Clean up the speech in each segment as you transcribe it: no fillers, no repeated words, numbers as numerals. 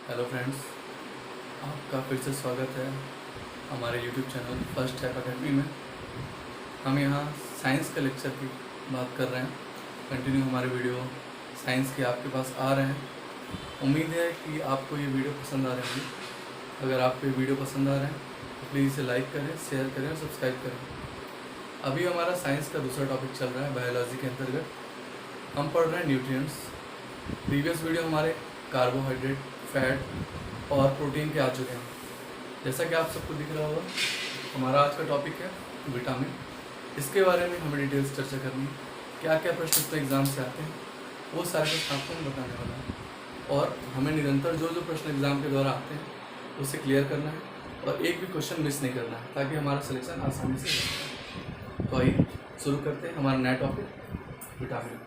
Hello friends, आपका फिर से स्वागत है हमारे YouTube channel first step academy में। हम यहाँ साइंस के लेक्चर की बात कर रहे हैं। कंटिन्यू हमारे वीडियो साइंस के आपके पास आ रहे हैं। उम्मीद है कि आपको ये वीडियो पसंद आ रहे होंगे। अगर आपको ये वीडियो पसंद आ रहे हैं तो प्लीज़ इसे लाइक करें, शेयर करें और सब्सक्राइब करें। अभी हमारा साइंस का दूसरा टॉपिक चल रहा है बायोलॉजी के अंतर्गत। हम पढ़ रहे हैं न्यूट्रिएंट्स। प्रीवियस वीडियो हमारे कार्बोहाइड्रेट, फैट और प्रोटीन के आ चुके हैं। जैसा कि आप सबको दिख रहा होगा, हमारा आज का टॉपिक है विटामिन। इसके बारे में हमें डिटेल्स चर्चा करनी है। क्या क्या प्रश्न इसमें एग्जाम से आते हैं वो सारे प्रश्न आपको मैं बताने वाला हूँ। और हमें निरंतर जो जो प्रश्न एग्जाम के द्वारा आते हैं उसे क्लियर करना है और एक भी क्वेश्चन मिस नहीं करना है, ताकि हमारा सिलेक्शन आसानी से हो सके। तो आइए शुरू करते हैं हमारा नया टॉपिक विटामिन।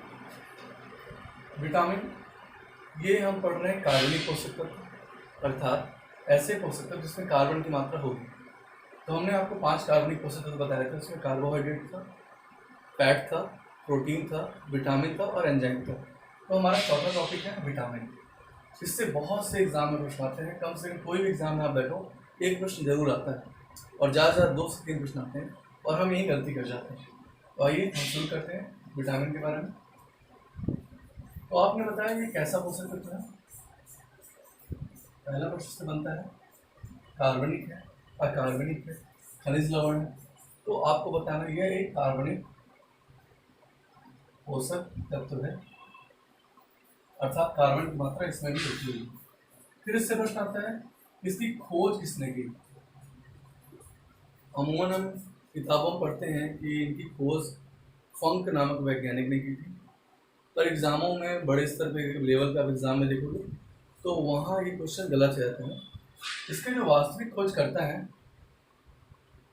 विटामिन ये हम पढ़ रहे हैं कार्बनिक पोषक तत्व, अर्थात ऐसे पोषक तत्व जिसमें कार्बन की मात्रा होगी। तो हमने आपको 5 कार्बनिक पोषक तत्व बताए थे। उसमें कार्बोहाइड्रेट था, फैट था, प्रोटीन था, विटामिन था और एंजाइम था। तो हमारा चौथा टॉपिक है विटामिन। इससे बहुत से एग्जाम में प्रश्न आते हैं। कम से कम कोई भी एग्जाम में आप बैठो एक प्रश्न जरूर आता है और ज़्यादा से ज़्यादा 2 से 3 प्रश्न आते हैं और हम यही गलती कर जाते हैं। तो आइए हम शुरू करते हैं विटामिन के बारे में। तो आपने बताया ये कैसा पोषक तत्व है। पहला प्रश्न से बनता है कार्बनिक है, अकार्बनिक है, खनिज लवण है। तो आपको बताना यह एक कार्बनिक पोषक तत्व है, अर्थात कार्बन की मात्रा इसमें भी होती है। फिर इससे प्रश्न आता है इसकी खोज किसने की। अमूमन हम किताबों में पढ़ते हैं कि इनकी खोज फंक नामक वैज्ञानिक ने की थी, पर एग्जामों में बड़े स्तर पे लेवल का एग्जाम में देखोगे तो वहाँ ये क्वेश्चन गलत हो जाते हैं। इसके जो वास्तविक खोज करता है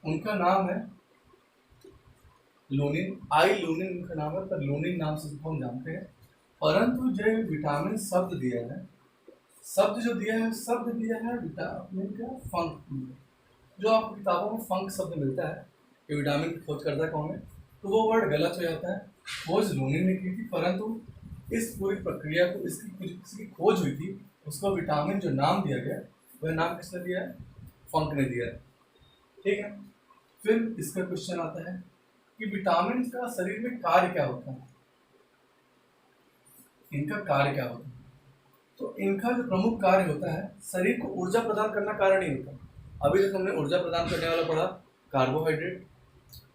उनका नाम है लूनिन, लूनिन उनका नाम है, पर लूनिन नाम से हम जानते हैं। परंतु जो विटामिन शब्द दिया है, शब्द जो दिया है, शब्द दिया है विटामिन का फंक। जो आपको किताबों में फंक शब्द मिलता है कि विटामिन की खोज करता कौन है, तो वो वर्ड गलत हो जाता है। खोज लूनिन ने की थी, परंतु इस पूरी प्रक्रिया को इसकी खोज हुई थी, उसको विटामिन जो नाम दिया गया वह नाम किसने दिया है, फंक ने दिया है। ठीक है। फिर इसका क्वेश्चन आता है कि विटामिन का शरीर में कार्य क्या होता है, इनका कार्य क्या होता है। तो इनका जो प्रमुख कार्य होता है शरीर को ऊर्जा प्रदान करना कार्य नहीं होता। अभी तक हमने ऊर्जा प्रदान करने वाला पढ़ा कार्बोहाइड्रेट,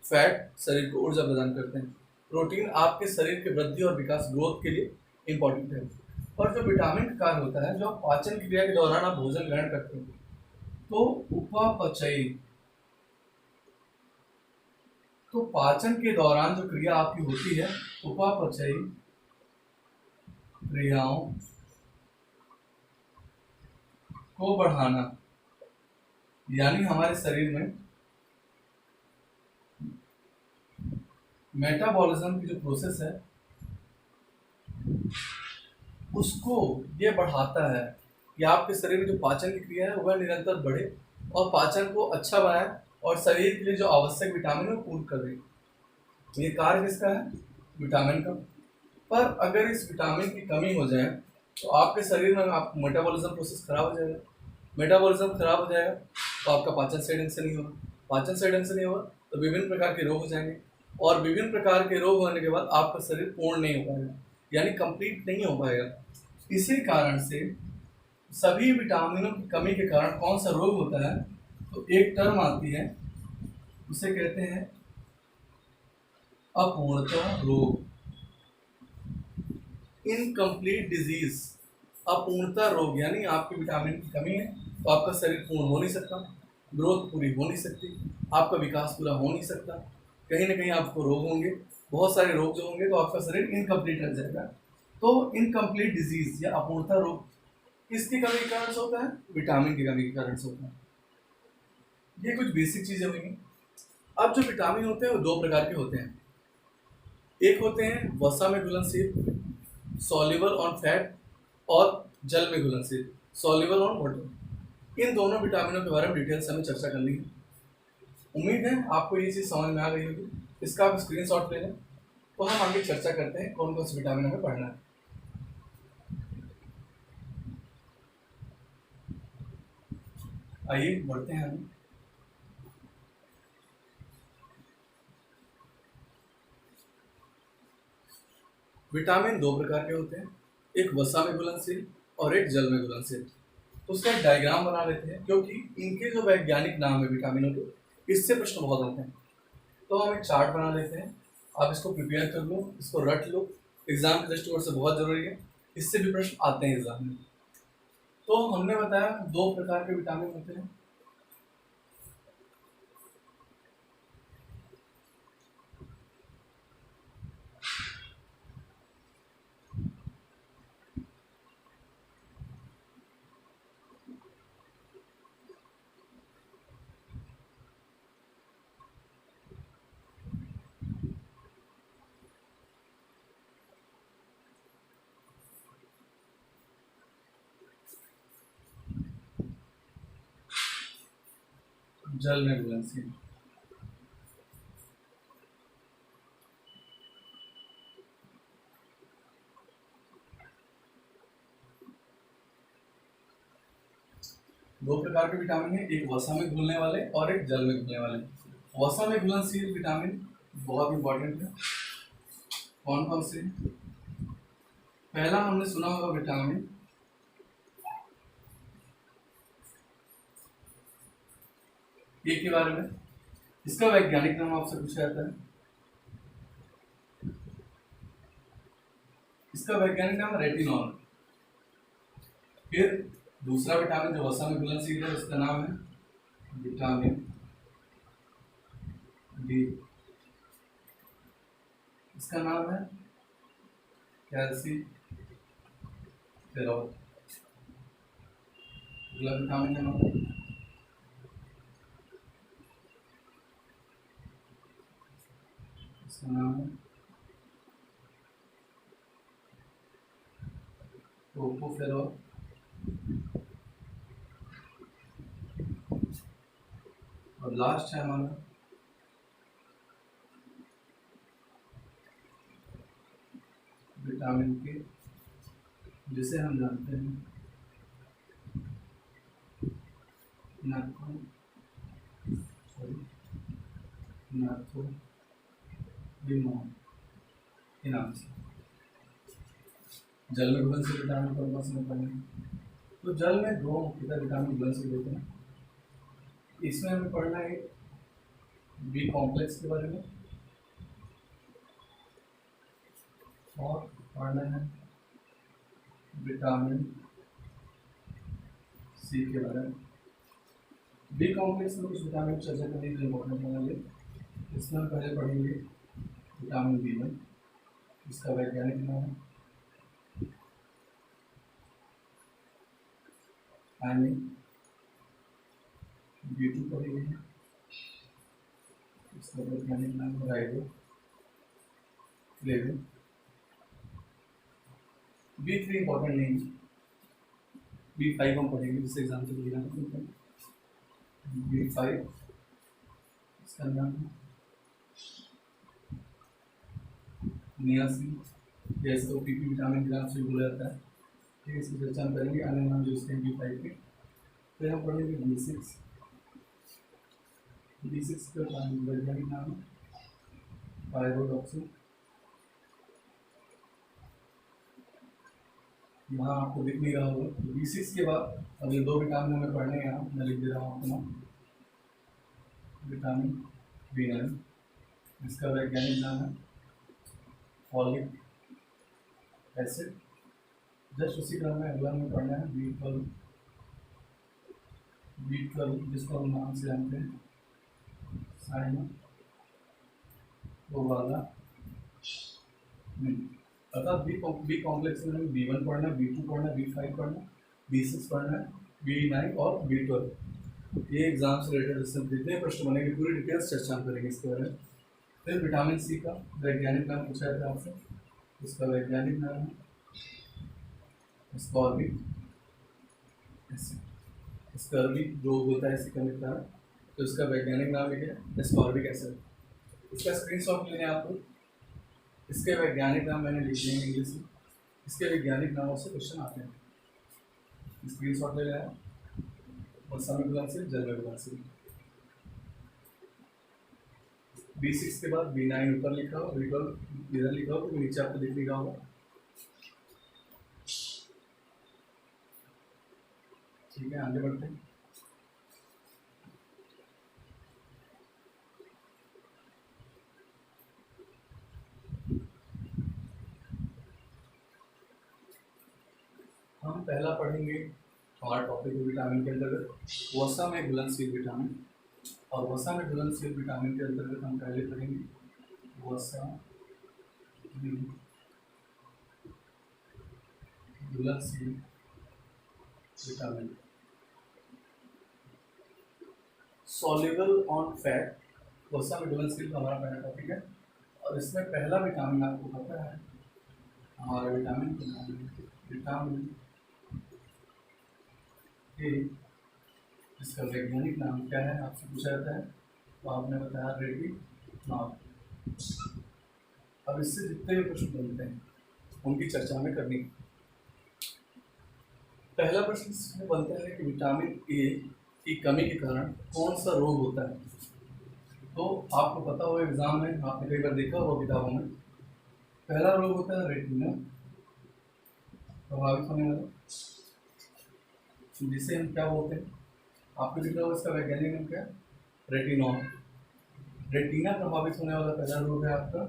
फैट शरीर को ऊर्जा प्रदान करते हैं, प्रोटीन आपके शरीर के वृद्धि और विकास ग्रोथ के लिए इंपॉर्टेंट है। और जो विटामिन का कार्य होता है, जो पाचन क्रिया के दौरान आप भोजन ग्रहण करते हैं तो उपापचयी, तो पाचन के दौरान जो क्रिया आपकी होती है उपापचयी क्रियाओं को बढ़ाना, यानी हमारे शरीर में मेटाबॉलिज्म की जो प्रोसेस है उसको ये बढ़ाता है कि आपके शरीर में जो पाचन की क्रिया है वह निरंतर बढ़े और पाचन को अच्छा बनाए और शरीर के लिए जो आवश्यक विटामिन है वो पूर्ण कर दे। ये कार्य किसका है, विटामिन का। पर अगर इस विटामिन की कमी हो जाए तो आपके शरीर में आप मेटाबॉलिज्म प्रोसेस खराब हो जाएगा। मेटाबॉलिज्म खराब हो जाएगा तो आपका पाचन सही ढंग से नहीं होगा, पाचन सही ढंग से नहीं होगा तो विभिन्न प्रकार के रोग हो जाएंगे और विभिन्न प्रकार के रोग होने के बाद आपका शरीर पूर्ण नहीं हो पाएगा, यानी कंप्लीट नहीं हो पाएगा। इसी कारण से सभी विटामिनों की कमी के कारण कौन सा रोग होता है, तो एक टर्म आती है उसे कहते हैं अपूर्णता रोग, इनकम्प्लीट डिजीज। अपूर्णता रोग यानी आपकी विटामिन की कमी है तो आपका शरीर पूर्ण हो नहीं सकता, ग्रोथ पूरी हो नहीं सकती, आपका विकास पूरा हो नहीं सकता, कहीं ना कहीं आपको रोग होंगे, बहुत सारे रोग जो होंगे तो आपका शरीर इनकम्प्लीट रह जाएगा। तो इनकम्प्लीट डिजीज या अपूर्णता रोग किसकी कमी के कारण से होता है, विटामिन की कमी के कारण से होता है। ये कुछ बेसिक चीजें हुई। अब जो विटामिन होते हैं वो 2 प्रकार के होते हैं। एक होते हैं वसा में घुलनशील, सॉल्युबल ऑन फैट, और जल में घुलनशील, सॉल्युबल ऑन वाटर। इन दोनों विटामिनों के बारे में डिटेल से हमें चर्चा करनी है। उम्मीद है आपको ये चीज़ समझ में आ गई होगी। इसका आप स्क्रीनशॉट ले लें तो हम आगे चर्चा करते हैं कौन कौन से विटामिन हमें पढ़ना है। आइए बढ़ते हैं हम। विटामिन दो प्रकार के होते हैं, एक वसा में घुलनशील और एक जल में घुलनशील। तो उसका एक डायग्राम बना लेते हैं, क्योंकि इनके जो वैज्ञानिक नाम है विटामिनों के, इससे प्रश्न बहुत आते हैं। तो हम एक चार्ट बना लेते हैं, आप इसको प्रिपेयर कर लो, इसको रट लो, एग्जाम के दृष्टिकोण से बहुत जरूरी है, इससे भी प्रश्न आते हैं एग्जाम में। तो हमने बताया दो प्रकार के विटामिन होते हैं, जल में घुलनशील। दो प्रकार के विटामिन है, एक वसा में घुलने वाले और एक जल में घुलने वाले। वसा में घुलनशील विटामिन बहुत इंपॉर्टेंट है। कौन कौन से? पहला हमने सुना होगा विटामिन ए के बारे में, इसका वैज्ञानिक नाम आपसे पूछा जाता है, इसका वैज्ञानिक नाम रेटिनॉल। फिर दूसरा विटामिन जो वसा में घुलनशील है, उसका नाम है विटामिन डी, इसका नाम है कैल्शियम। अगला विटामिन है हमारा इसका नाम है टोकोफेरॉल। और लास्ट है हमारा विटामिन के, जिसे हम जानते हैं नाथोलिमोन के नाम से। जल में घुलनशील विटामिन कौन कौन से पढ़ेंगे? तो जल में दो मुख्यतः विटामिन घुलनशील होते हैं, इसमें हमें पढ़ना है बी कॉम्प्लेक्स के बारे में और पढ़ना है विटामिन सी के बारे में। बी कॉम्प्लेक्स में कुछ विटामिन चर्चा करने के लिए इम्पोर्टेंट होंगे। इसमें हम पहले पढ़ेंगे विटामिन बी1, इसका वैज्ञानिक नाम है थायमिन। बी2 पढ़ेंगे, इसका वैज्ञानिक नाम है राइबोफ्लेविन। बी3 इंपॉर्टेंट नहीं है, बी5 हम पढ़ेंगे, जिससे एग्जाम से लिखना है। बी5 इसका नाम है नियासिन, या इसको पीपी विटामिन के नाम से बोला जाता है। ठीक है, इसकी चर्चा हम करेंगे, अन्य नाम जो इसके बी5 के। फिर हम पढ़ेंगे बी6, बी6 का वैज्ञानिक नाम है पायरोडॉक्सिन। यहाँ आपको दिख नहीं रहा होगा। तो बी6 के बाद अगले दो विटामिन हमें पढ़ने हैं, यहाँ मैं लिख दे रहा हूँ आपको नाम, विटामिन बी9, इसका वैज्ञानिक नाम है फॉलिक एसिड। जस्ट उसी क्रम में अगला हमें पढ़ना है बी12, जिसको हम नाम से जानते हैं साइना वो वाला। अर्थात बी कॉम्प्लेक्स में हमें बी1 पढ़ना है, बी2 पढ़ना है, बी5 पढ़ना है, बी6 पढ़ना है, बी9 और बी12। ये एग्जाम से रिलेटेड जितने प्रश्न बनेंगे पूरी डिटेल्स चर्चा करेंगे इसके बारे में। फिर विटामिन सी का वैज्ञानिक नाम पूछा जाता है आपसे, इसका वैज्ञानिक नाम है स्कॉर्बिक एसिड। स्कर्वी जो होता है इसी का मिलता है, तो इसका वैज्ञानिक नाम है स्कॉर्बिक एसिड। इसका स्क्रीनशॉट लेने आपको, इसके वैज्ञानिक नाम मैंने लिख दिए इंग्लिश में, इसके वैज्ञानिक नामों से क्वेश्चन आते हैं। स्क्रीनशॉट ले लें वसा में घुलनशील, जल में घुलनशील। B6 के बाद B9 ऊपर लिखा हो, B12 इधर लिखा हो, तो नीचे आपको दिख लिखा होगा। ठीक है, आगे बढ़ते हैं। हम पहला पढ़ेंगे हमारा टॉपिक है विटामिन के अंतर्गत वसा में घुलनशील विटामिन। और वसा में घुलनशील विटामिन के अंतर्गत हम पहले पढ़ेंगे वसा में घुलनशील विटामिन, सॉल्युबल ऑन फैट। वसा में घुलनशील का हमारा पहला टॉपिक है और इसमें पहला विटामिन आपको पता है हमारा विटामिन के नाम है विटामिन ए। इसका वैज्ञानिक नाम क्या है आपसे पूछा जाता है, तो आपने बताया रेटिनॉल। अब इससे जितने भी प्रश्न बनते हैं उनकी चर्चा हमें करनी है। पहला प्रश्न इसमें बनता है कि विटामिन ए की कमी के कारण कौन सा रोग होता है। तो आपको पता हो एग्जाम में आपने कई बार देखा होगा किताबों में, पहला रोग होता है रेटिना प्रभावित होने वाला, जिसे हम क्या बोलते हैं, आपको दिख रहा होगा इसका वैज्ञानिक नाम क्या है, रेटिनॉल। रेटिना प्रभावित होने वाला पहला रोग है आपका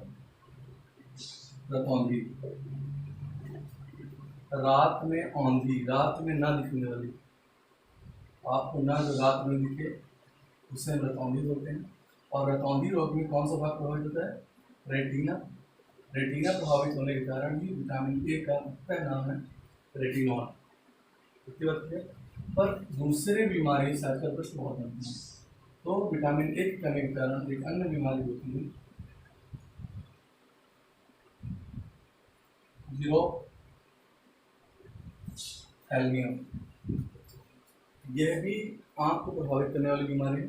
रतौंधी, रात में औंधी, रात में ना दिखने वाली, आपको ना जो रात में दिखे उसे हम रतौंधी बोलते हैं। और रतौंधी रोग में कौन सा भाग प्रभावित होता है, रेटिना। रेटिना प्रभावित होने के कारण ही विटामिन ए का मुख्य नाम है रेटिनॉल। इतनी बात है। पर दूसरे बीमारी से आजकल प्रश्न बहुत बनते हैं, तो विटामिन ए की कमी के कारण एक अन्य बीमारी होती है जीरोथैल्मिया। यह भी आंख को प्रभावित करने वाली बीमारी है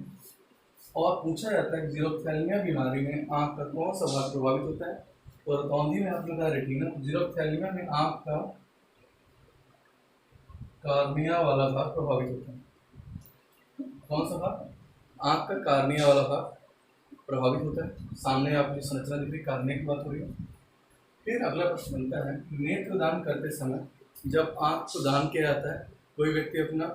और पूछा जाता है कि जीरोथैल्मिया बीमारी में आंख का कौन सा भाग प्रभावित होता है। तो रतौंधी में आपने कहा रेटिना, जीरोथैल्मिया में आंख का कार्निया वाला भाग प्रभावित होता है। कौन सा भाग, आंख का कार्निया वाला भाग प्रभावित होता है। सामने आपकी संरचना दिख रही, कार्निया की बात हो रही है। फिर अगला प्रश्न बनता है, नेत्र दान करते समय जब आंख को दान किया जाता है, कोई व्यक्ति अपना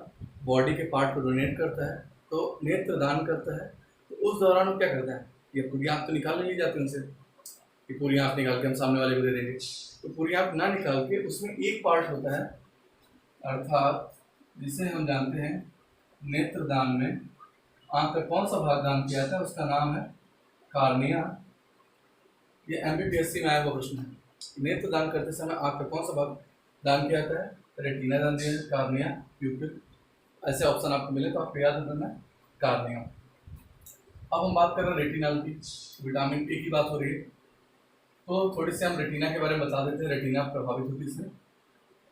बॉडी के पार्ट को डोनेट करता है तो नेत्र दान करता है, तो उस दौरान वो क्या करता है, ये पूरी आंख तो निकाल नहीं जाती उनसे कि पूरी आंख निकाल के हम सामने वाले को दे देंगे, तो पूरी आंख ना निकाल के उसमें एक पार्ट होता है, अर्थात जिसे हम जानते हैं नेत्र दान में आंख का कौन सा भाग दान किया जाता है, उसका नाम है कार्निया। ये MBBSC में आया हुआ प्रश्न है, नेत्र दान करते समय आंख का कौन सा भाग दान किया जाता है, रेटिना दान दिया, कार्निया, प्यूपिल। ऐसे ऑप्शन आपको मिले तो आपको याद रखना है कार्निया। अब हम बात कर रहे हैं रेटिनॉल की, विटामिन ए की बात हो रही है, तो थोड़ी सी हम रेटिना के बारे में बता देते हैं, रेटिना प्रभावित होती है इसमें।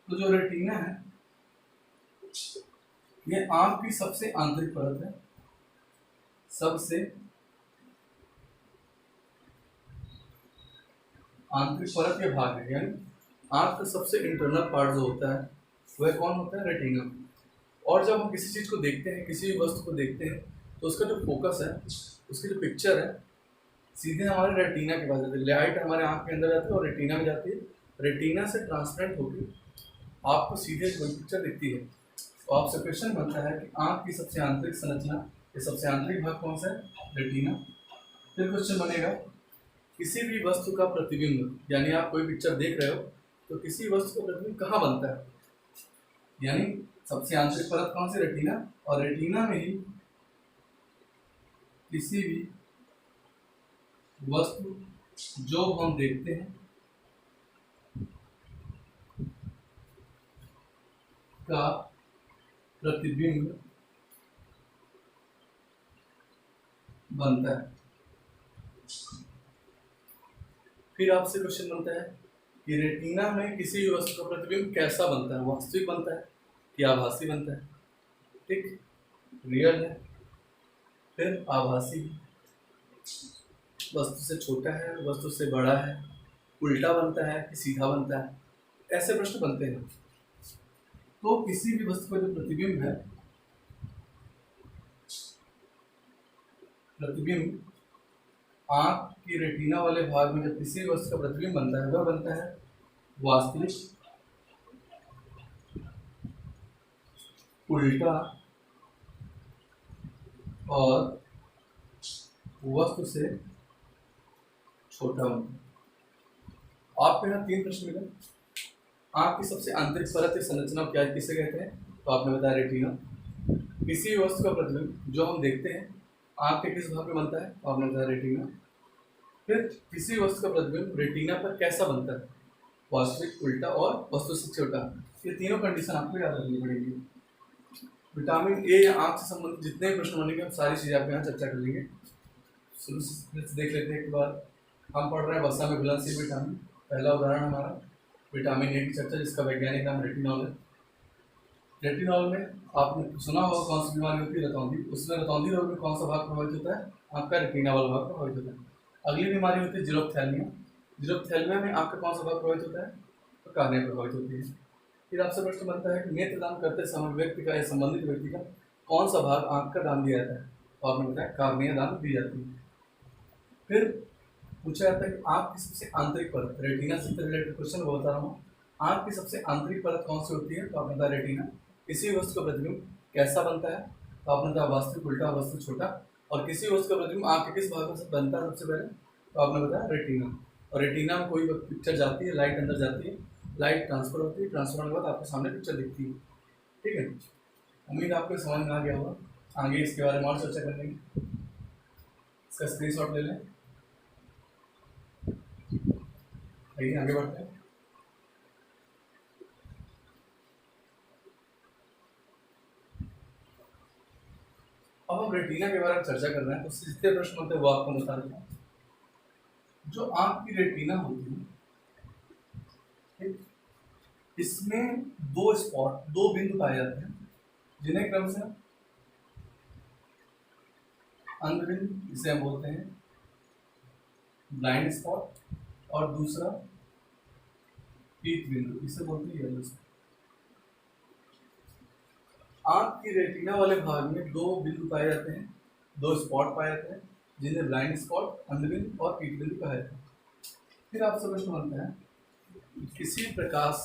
तो जो रेटिना है ये आंख की सबसे आंतरिक परत है, सबसे आंतरिक परत के भाग है, यानी आंख का सबसे इंटरनल पार्ट जो होता है वह कौन होता है, रेटिना। और जब हम किसी चीज़ को देखते हैं, किसी भी वस्तु को देखते हैं, तो उसका जो फोकस है, उसकी जो पिक्चर है, सीधे हमारे रेटिना के पास जाती है। लाइट हमारे आंख के अंदर जाती है और रेटिना में जाती है, रेटिना से ट्रांसपेरेंट होकर आपको सीधे कोई पिक्चर दिखती है। तो आपसे क्वेश्चन बनता है कि आंख की सबसे आंतरिक संरचना, ये सबसे आंतरिक भाग कौन सा है, रेटिना। फिर क्वेश्चन बनेगा किसी भी वस्तु का प्रतिबिंब, यानी आप कोई पिक्चर देख रहे हो तो किसी वस्तु का प्रतिबिंब कहाँ बनता है, यानी सबसे आंतरिक परत कौन सी, रेटिना। और रेटिना में ही किसी भी वस्तु जो हम देखते हैं का प्रतिबिंब बनता है। फिर आपसे क्वेश्चन बनता है कि रेटिना में किसी भी वस्तु का प्रतिबिंब कैसा बनता है, वास्तविक बनता है कि आभासी बनता है। ठीक, रियल है, फिर आभासी, वस्तु से छोटा है, वस्तु से बड़ा है, उल्टा बनता है कि सीधा बनता है, ऐसे प्रश्न बनते हैं। तो किसी भी वस्तु का जो प्रतिबिंब है प्रतिबिंब आंख की रेटिना वाले भाग में जब किसी वस्तु का प्रतिबिंब बनता है वह बनता है वास्तविक उल्टा और वस्तु से छोटा बनता है। आपको यहाँ 3 प्रश्न मिले। आंख की सबसे आंतरिक परत या संरचना क्या किसे कहते हैं? तो आपने बताया रेटिना। किसी वस्तु का प्रतिबिंब जो हम देखते हैं आंख के किस भाग में बनता है? तो आपने बताया रेटिना। फिर किसी वस्तु का प्रतिबिंब रेटिना पर कैसा बनता है? वास्तविक, उल्टा और वस्तु से छोटा। ये तीनों कंडीशन आपको याद रखनी पड़ेगी। विटामिन ए या आंख से संबंधित जितने प्रश्न बनेंगे हम सारी चीजें आपके यहाँ चर्चा कर लेंगे। शुरू से देख लेते हैं। एक बार हम पढ़ रहे हैं वसा में घुलनशील विटामिन। पहला उदाहरण हमारा विटामिन ए की चर्चा, जिसका वैज्ञानिक नाम रेटिनॉल है। रेटिनॉल में आपने सुना होगा कौन सी बीमारी होती है? रतौंधी। उसमें रतौंधी रोग में कौन सा भाग प्रभावित होता है? आपका रेटिना वाला भाग प्रभावित होता है। अगली बीमारी होती है जीरोप्थैल्मिया। जीरोप्थैल्मिया में आपका कौन सा भाग प्रभावित होता है? तो कार्निया प्रभावित होती है। फिर आपसे प्रश्न बनता है कि नेत्रदान करते समय व्यक्ति का या संबंधित व्यक्ति का कौन सा भाग आंख का दान दिया जाता है? तो आपने बताया कार्निया दान दी जाती है। फिर पूछा जाता है कि आंख की सबसे आंतरिक परत, रेटिना से रिलेटेड क्वेश्चन वो बता रहा हूँ। आंख की सबसे आंतरिक परत कौन सी होती है? तो आपने बताया रेटिना। किसी वस्तु का प्रतिबिंब कैसा बनता है? तो आपने बताया वास्तविक, उल्टा, वस्तु छोटा। और किसी वस्तु का प्रतिबिंब आंख के किस भाग में बनता है सबसे पहले? तो आपने बताया रेटिना। और रेटिना में कोई पिक्चर जाती है, लाइट अंदर जाती है, लाइट ट्रांसफर होती है, ट्रांसफर होने के बाद आपके सामने पिक्चर दिखती है। ठीक है, उम्मीद आपको समझ में आ गया होगा। आगे इसके बारे में और चर्चा कर लेंगे। इसका स्क्रीनशॉट ले लें। आइए आगे बढ़ते हैं। अब हम रेटिना के बारे में चर्चा कर रहे हैं, तो जितने प्रश्न होते हैं वो आपको बता देता हूँ। जो आंख की रेटिना होती है, इसमें 2 स्पॉट, 2 बिंदु पाए जाते हैं, जिन्हें क्रम से अंधबिंदु जिसे हम बोलते हैं ब्लाइंड स्पॉट, और दूसरा पीत बिंदु इसे बोलते हैं येलो स्पॉट। आंख की रेटिना वाले भाग में 2 बिंदु पाए जाते हैं, 2 स्पॉट पाए जाते हैं, जिन्हें ब्लाइंड स्पॉट, अंधबिंदु और पीत बिंदु कहा जाता है। फिर आपसे प्रश्न बनता है, किसी प्रकाश,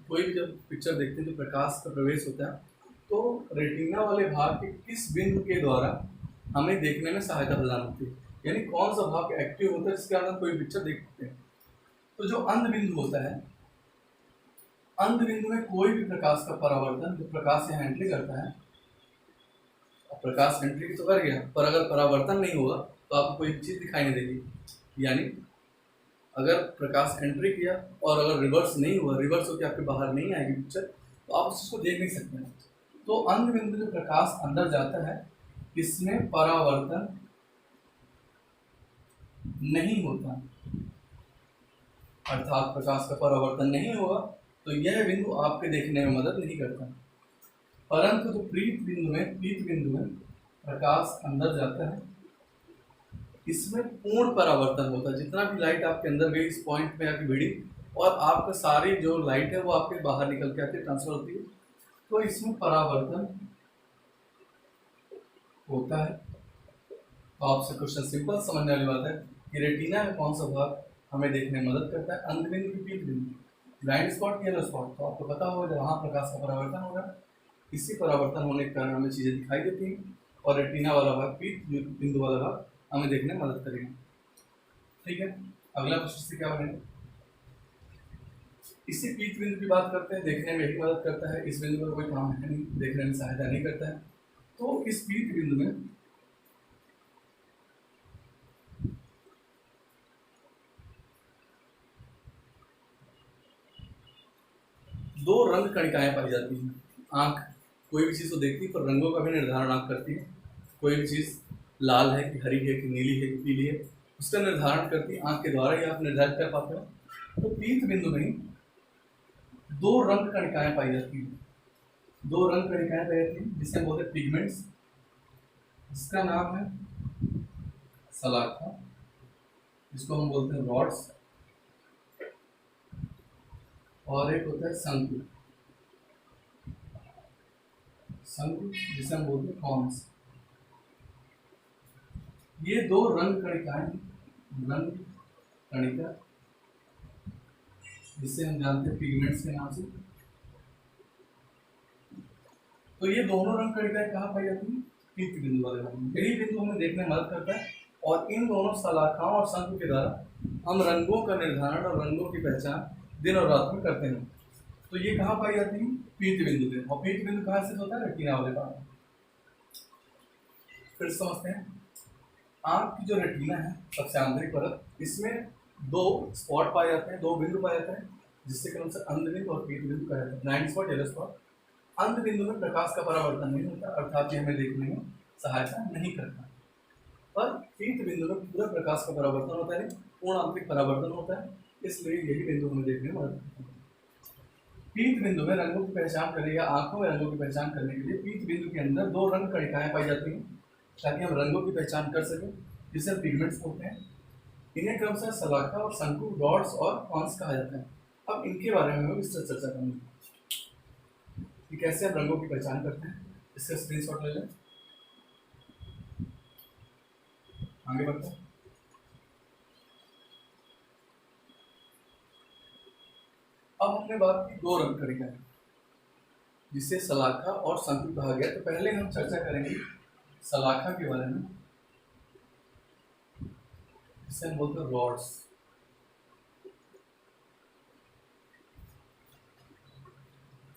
कोई भी जब पिक्चर देखते हैं तो प्रकाश का प्रवेश होता है, तो रेटिना वाले भाग के किस बिंदु के द्वारा हमें देखने में सहायता प्रदान होती है? यानी कौन सा भाग एक्टिव होता है जिसके अंदर कोई पिक्चर देखते हैं? तो जो अंध बिंदु होता है, अंध बिंदु में कोई भी प्रकाश का परावर्तन, जो प्रकाश यहाँ एंट्री करता है, प्रकाश एंट्री तो कर गया, पर अगर परावर्तन नहीं होगा तो आपको कोई चीज दिखाई नहीं देगी। यानी अगर प्रकाश एंट्री किया और अगर रिवर्स नहीं हुआ, रिवर्स होकर आपके बाहर नहीं आएगी पिक्चर, तो आप उसको देख नहीं सकते हैं। तो अंध बिंदु जो प्रकाश अंदर जाता है, इसमें परावर्तन नहीं होता, अर्थात प्रकाश का परावर्तन नहीं होगा तो यह बिंदु आपके देखने में मदद नहीं करता। परंतु जो पीत बिंदु में प्रकाश अंदर जाता है, इसमें पूर्ण परावर्तन होता है। जितना भी लाइट आपके अंदर गई इस पॉइंट में आके भिड़ी, और आपका सारी जो लाइट है वो आपके बाहर निकल के आके ट्रांसफर होती है, तो इसमें परावर्तन होता है। तो आपसे क्वेश्चन सिंपल समझने वाली बात है कि रेटिना में कौन सा भाग हमें देखने में मदद करता है? अंध बिंदु की पीत बिंदु, ब्लाइंड स्पॉट, येलो स्पॉट। तो आपको पता होगा जब वहाँ प्रकाश का परावर्तन होगा, इसी परावर्तन होने के कारण हमें चीजें दिखाई देती हैं, और रेटिना वाला भाग, पीत बिंदु वाला भाग हमें देखने में मदद करेगा। ठीक है, अगला प्रश्न से क्या बनेगा? इसी पीत बिंदु की बात करते हैं, देखने में ही मदद करता है, इस बिंदु पर कोई काम है नहीं, देखने में सहायता नहीं करता है। तो इस पीत बिंदु में दो रंग कणिकाएं पाई जाती हैं। आंख कोई भी चीज को देखती है पर रंगों का भी निर्धारण आंख करती है। कोई भी चीज लाल है कि हरी है कि नीली है कि पीली है, उसका निर्धारण करती है आंख के द्वारा ही आप निर्धारित कर पाते हो। तो पीत बिंदु में 2 रंग कणिकाएं पाई जाती हैं, 2 रंग कणिकाएं पाई जाती हैं जिसे हम बोलते हैं पिगमेंट्स। इसका नाम है सलाखा, जिसको हम बोलते हैं रॉड्स, और एक होता है शंकु, जिसे हम बोलते हैं कॉन्स। ये दो रंग कणिकाएं, रंग कणिका जिसे हम जानते हैं पिगमेंट्स के नाम से। तो ये दोनों रंग कणिकाएं कहाँ पाई जाती हैं? पीत बिंदु वाले रंग में। यही बिंदु हमें देखने में मदद करता है और इन दोनों शलाकाओं और शंकु के द्वारा हम रंगों का निर्धारण और रंगों की पहचान दिन और रात में करते हैं। तो ये कहाँ पाई जाती है? पीत बिंदु पे। और पीत बिंदु कहाँ स्थित होता है? रेटिना वाले भाग में। फिर समझते हैं आंख की जो रेटिना है सबसे आंतरिक परत, इसमें दो स्पॉट पाए जाते हैं, दो बिंदु पाए जाते हैं, जिससे क्रम से अंध बिंदु और पीत बिंदु कहा जाता है। Blind spot, yellow spot. अंध बिंदु में प्रकाश का परावर्तन नहीं होता, अर्थात ये हमें देखने में सहायता नहीं करता। पर पीत बिंदु में पूरा प्रकाश का परावर्तन होता है, पूर्ण आंतरिक परावर्तन होता है, इसलिए यही बिंदु हमें देखने में मदद करता है। पीत बिंदु में रंगों की पहचान करने या आंखों में रंगों की पहचान करने के लिए पीत बिंदु के अंदर दो रंग कणिकाएं पाई जाती हैं, ताकि हम रंगों की पहचान कर सकें, जिसे पिगमेंट्स बोलते हैं। इन्हें क्रमशः शलाका और शंकु, डॉट्स और कॉन्स कहा जाता है। अब इनके बारे में हम विस्तृत चर्चा करेंगे कि कैसे हम रंगों की पहचान करते हैं। इसका स्क्रीनशॉट ले लें, आगे बढ़ते हैं। अब हमने बात की दो रंग कणिका जिसे शलाका और शंकु कहा गया। तो पहले हम चर्चा करेंगे शलाका के बारे में, जिसे हम बोलते हैं रॉड्स।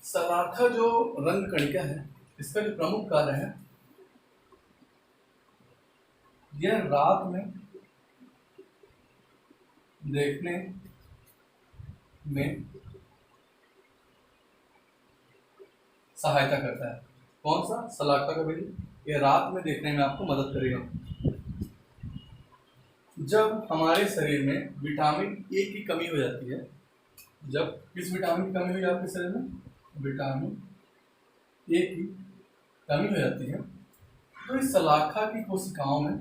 शलाका जो रंग कणिका है, इसका जो प्रमुख कार्य है, यह रात में देखने में सहायता करता है। कौन सा? शलाका का बिंदु। यह रात में देखने में आपको मदद करेगा। जब हमारे शरीर में विटामिन ए की कमी हो जाती है, जब किस विटामिन की कमी हो जाती है शरीर में? विटामिन ए की कमी हो जाती है, तो इस शलाका की कोशिकाओं में,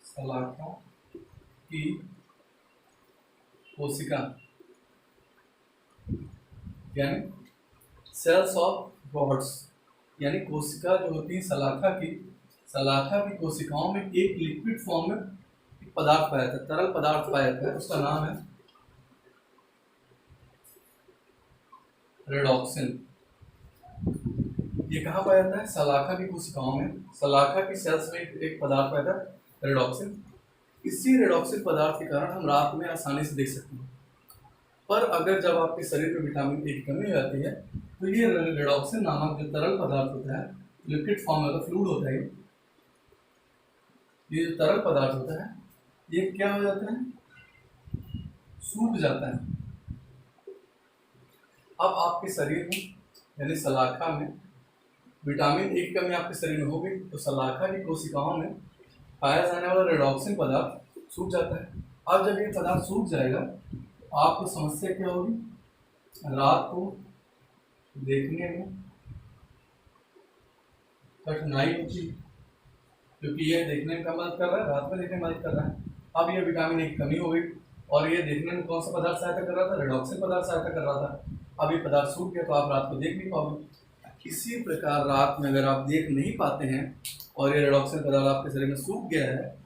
शलाका की कोशिका यानी सेल्स ऑफ रॉड्स, यानी कोशिका जो होती है शलाका की कोशिकाओं में एक लिक्विड फॉर्म में एक पदार्थ पाया जाता है, तरल पदार्थ पाया जाता है, उसका नाम है रेडॉक्सिन। ये कहाँ पाया जाता है? शलाका की कोशिकाओं में, शलाका की सेल्स में एक पदार्थ पाया जाता है रेडॉक्सिन। इसी रेडॉक्सिन पदार्थ के कारण हम रात में आसानी से देख सकते हैं। पर अगर जब आपके शरीर में विटामिन ए की कमी हो जाती है, तो ये रेडॉक्सिन नामक जो तरल पदार्थ होता है, लिक्विड फॉर्म में फ्लूइड होता है, ये जो तरल पदार्थ होता है, ये क्या हो जाता है? सूख जाता है। अब आपके शरीर में यानी शलाका में विटामिन ए की कमी आपके शरीर में हो गई, तो शलाका की कोशिकाओं में पाया जाने वाला रेडॉक्सिन पदार्थ सूख जाता है। अब जब ये पदार्थ सूख जाएगा, आपको समस्या क्या होगी? रात को देखने में कठिनाई होती है, क्योंकि ये देखने में मदद कर रहा है, रात में देखने में मदद कर रहा है। अब ये विटामिन ए की कमी हो गई और ये देखने में कौन सा पदार्थ सहायता कर रहा था? रेडॉक्सिन पदार्थ सहायता कर रहा था। अब ये पदार्थ सूख गया, तो आप रात को देख नहीं पाओगे। इसी प्रकार रात में अगर आप देख नहीं पाते हैं और ये रेडॉक्सिन पदार्थ आपके शरीर में सूख गया है,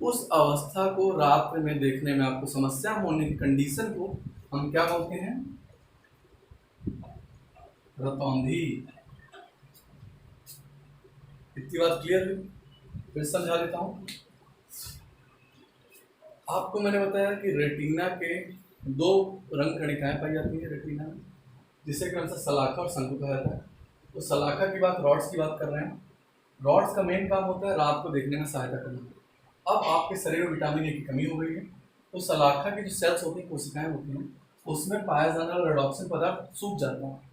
उस अवस्था को रात में देखने में आपको समस्या होने की कंडीशन को हम क्या बोलते हैं? रतौंधी। इतनी बात क्लियर हुई? फिर समझा देता हूँ। आपको मैंने बताया कि रेटिना के दो रंग कणिकाएं पाई जाती है रेटिना में, जिसे क्रम से शलाका और शंकु कहा जाता है। तो शलाका की बात, रॉड्स की बात कर रहे हैं। रॉड्स का मेन काम होता है रात को देखने में सहायता करना। अब आपके शरीर में विटामिन ए की कमी हो गई है, तो शलाका की जो सेल्स होती हैं, कोशिकाएं होती हैं, उसमें पाया जाने वाला रेडॉक्सिन पदार्थ सूख जाता है।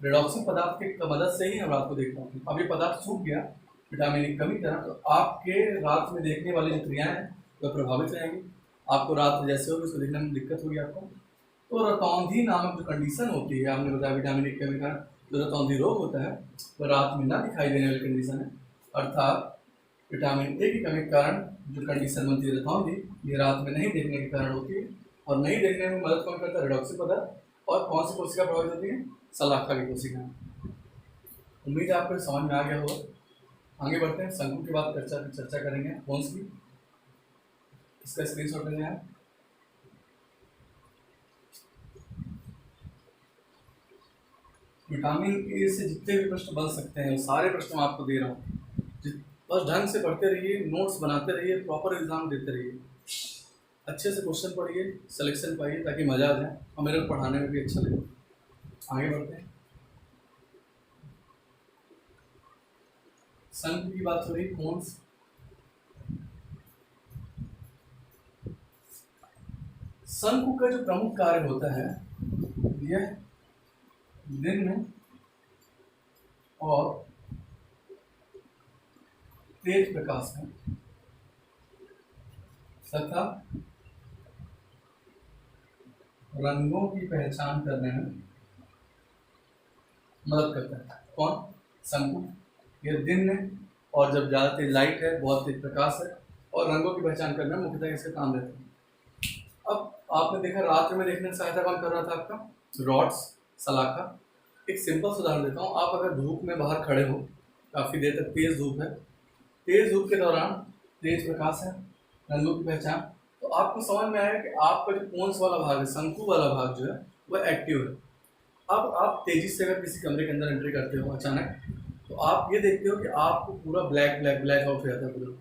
रेडॉक्सिन पदार्थ की मदद से ही हम रात को देख पाते हैं। अब ये पदार्थ सूख गया विटामिन ए की कमी का, तो आपके रात में देखने वाली जो क्रियाएं हैं वह प्रभावित रहेंगी। आपको रात में जैसे होगी उसको देखने में दिक्कत होगी आपको। तो रतौंधी नामक जो कंडीशन होती है, आपने बताया विटामिन ए की कमी का जो रतौंधी रोग होता है, वह रात में ना दिखाई देने वाली कंडीशन है। अर्थात विटामिन ए की कमी के कारण जो कंडीशन बनती है रतौंधी, ये रात में नहीं देखने के कारण होती है। और नहीं देखने में मदद कौन करता है? रेडॉक्सिन पदार्थ। और कौन सी कोशिका प्रभावित होती है? शलाका की कोशिका। उम्मीद है आपको समझ में आ गया होगा। आगे बढ़ते हैं, शंकु की बात चर्चा करेंगे। कौन सी? इसका स्क्रीनशॉट लेंगे आप। विटामिन ए से जितने भी प्रश्न बन सकते हैं सारे प्रश्न मैं आपको दे रहा हूँ। बस ढंग से पढ़ते रहिए, नोट्स बनाते रहिए, प्रॉपर एग्जाम देते रहिए, अच्छे से क्वेश्चन पढ़िए, सिलेक्शन पाइए ताकि मजा आ जाए और मेरे को पढ़ाने में भी अच्छा लगे। आगे बढ़ते हैं। शंकु की बात हो रही। कौन? शंकु का जो प्रमुख कार्य होता है यह दिन में और तेज प्रकाश में तथा रंगों की पहचान करने में मदद करता है। कौन? शंकु। यह दिन में और जब ज़्यादा तेज लाइट है, बहुत तेज प्रकाश है और रंगों की पहचान करने में मुख्यतः इसका काम रहता है। अब आपने देखा रात में देखने में सहायता कौन कर रहा था आपका? रॉड्स, सलाखा। एक सिंपल सा उदाहरण देता हूँ। आप अगर धूप में बाहर खड़े हो, काफ़ी देर तक तेज धूप है, तेज धूप के दौरान तेज प्रकाश है, रंगों की पहचान, तो आपको समझ में आया कि आपका जो कोन्स वाला भाग है, शंकु वाला भाग जो है वह एक्टिव है। अब आप तेजी से अगर किसी कमरे के अंदर एंट्री करते हो अचानक, तो आप ये देखते हो कि आपको पूरा ब्लैक आउट हो जाता है। पूरा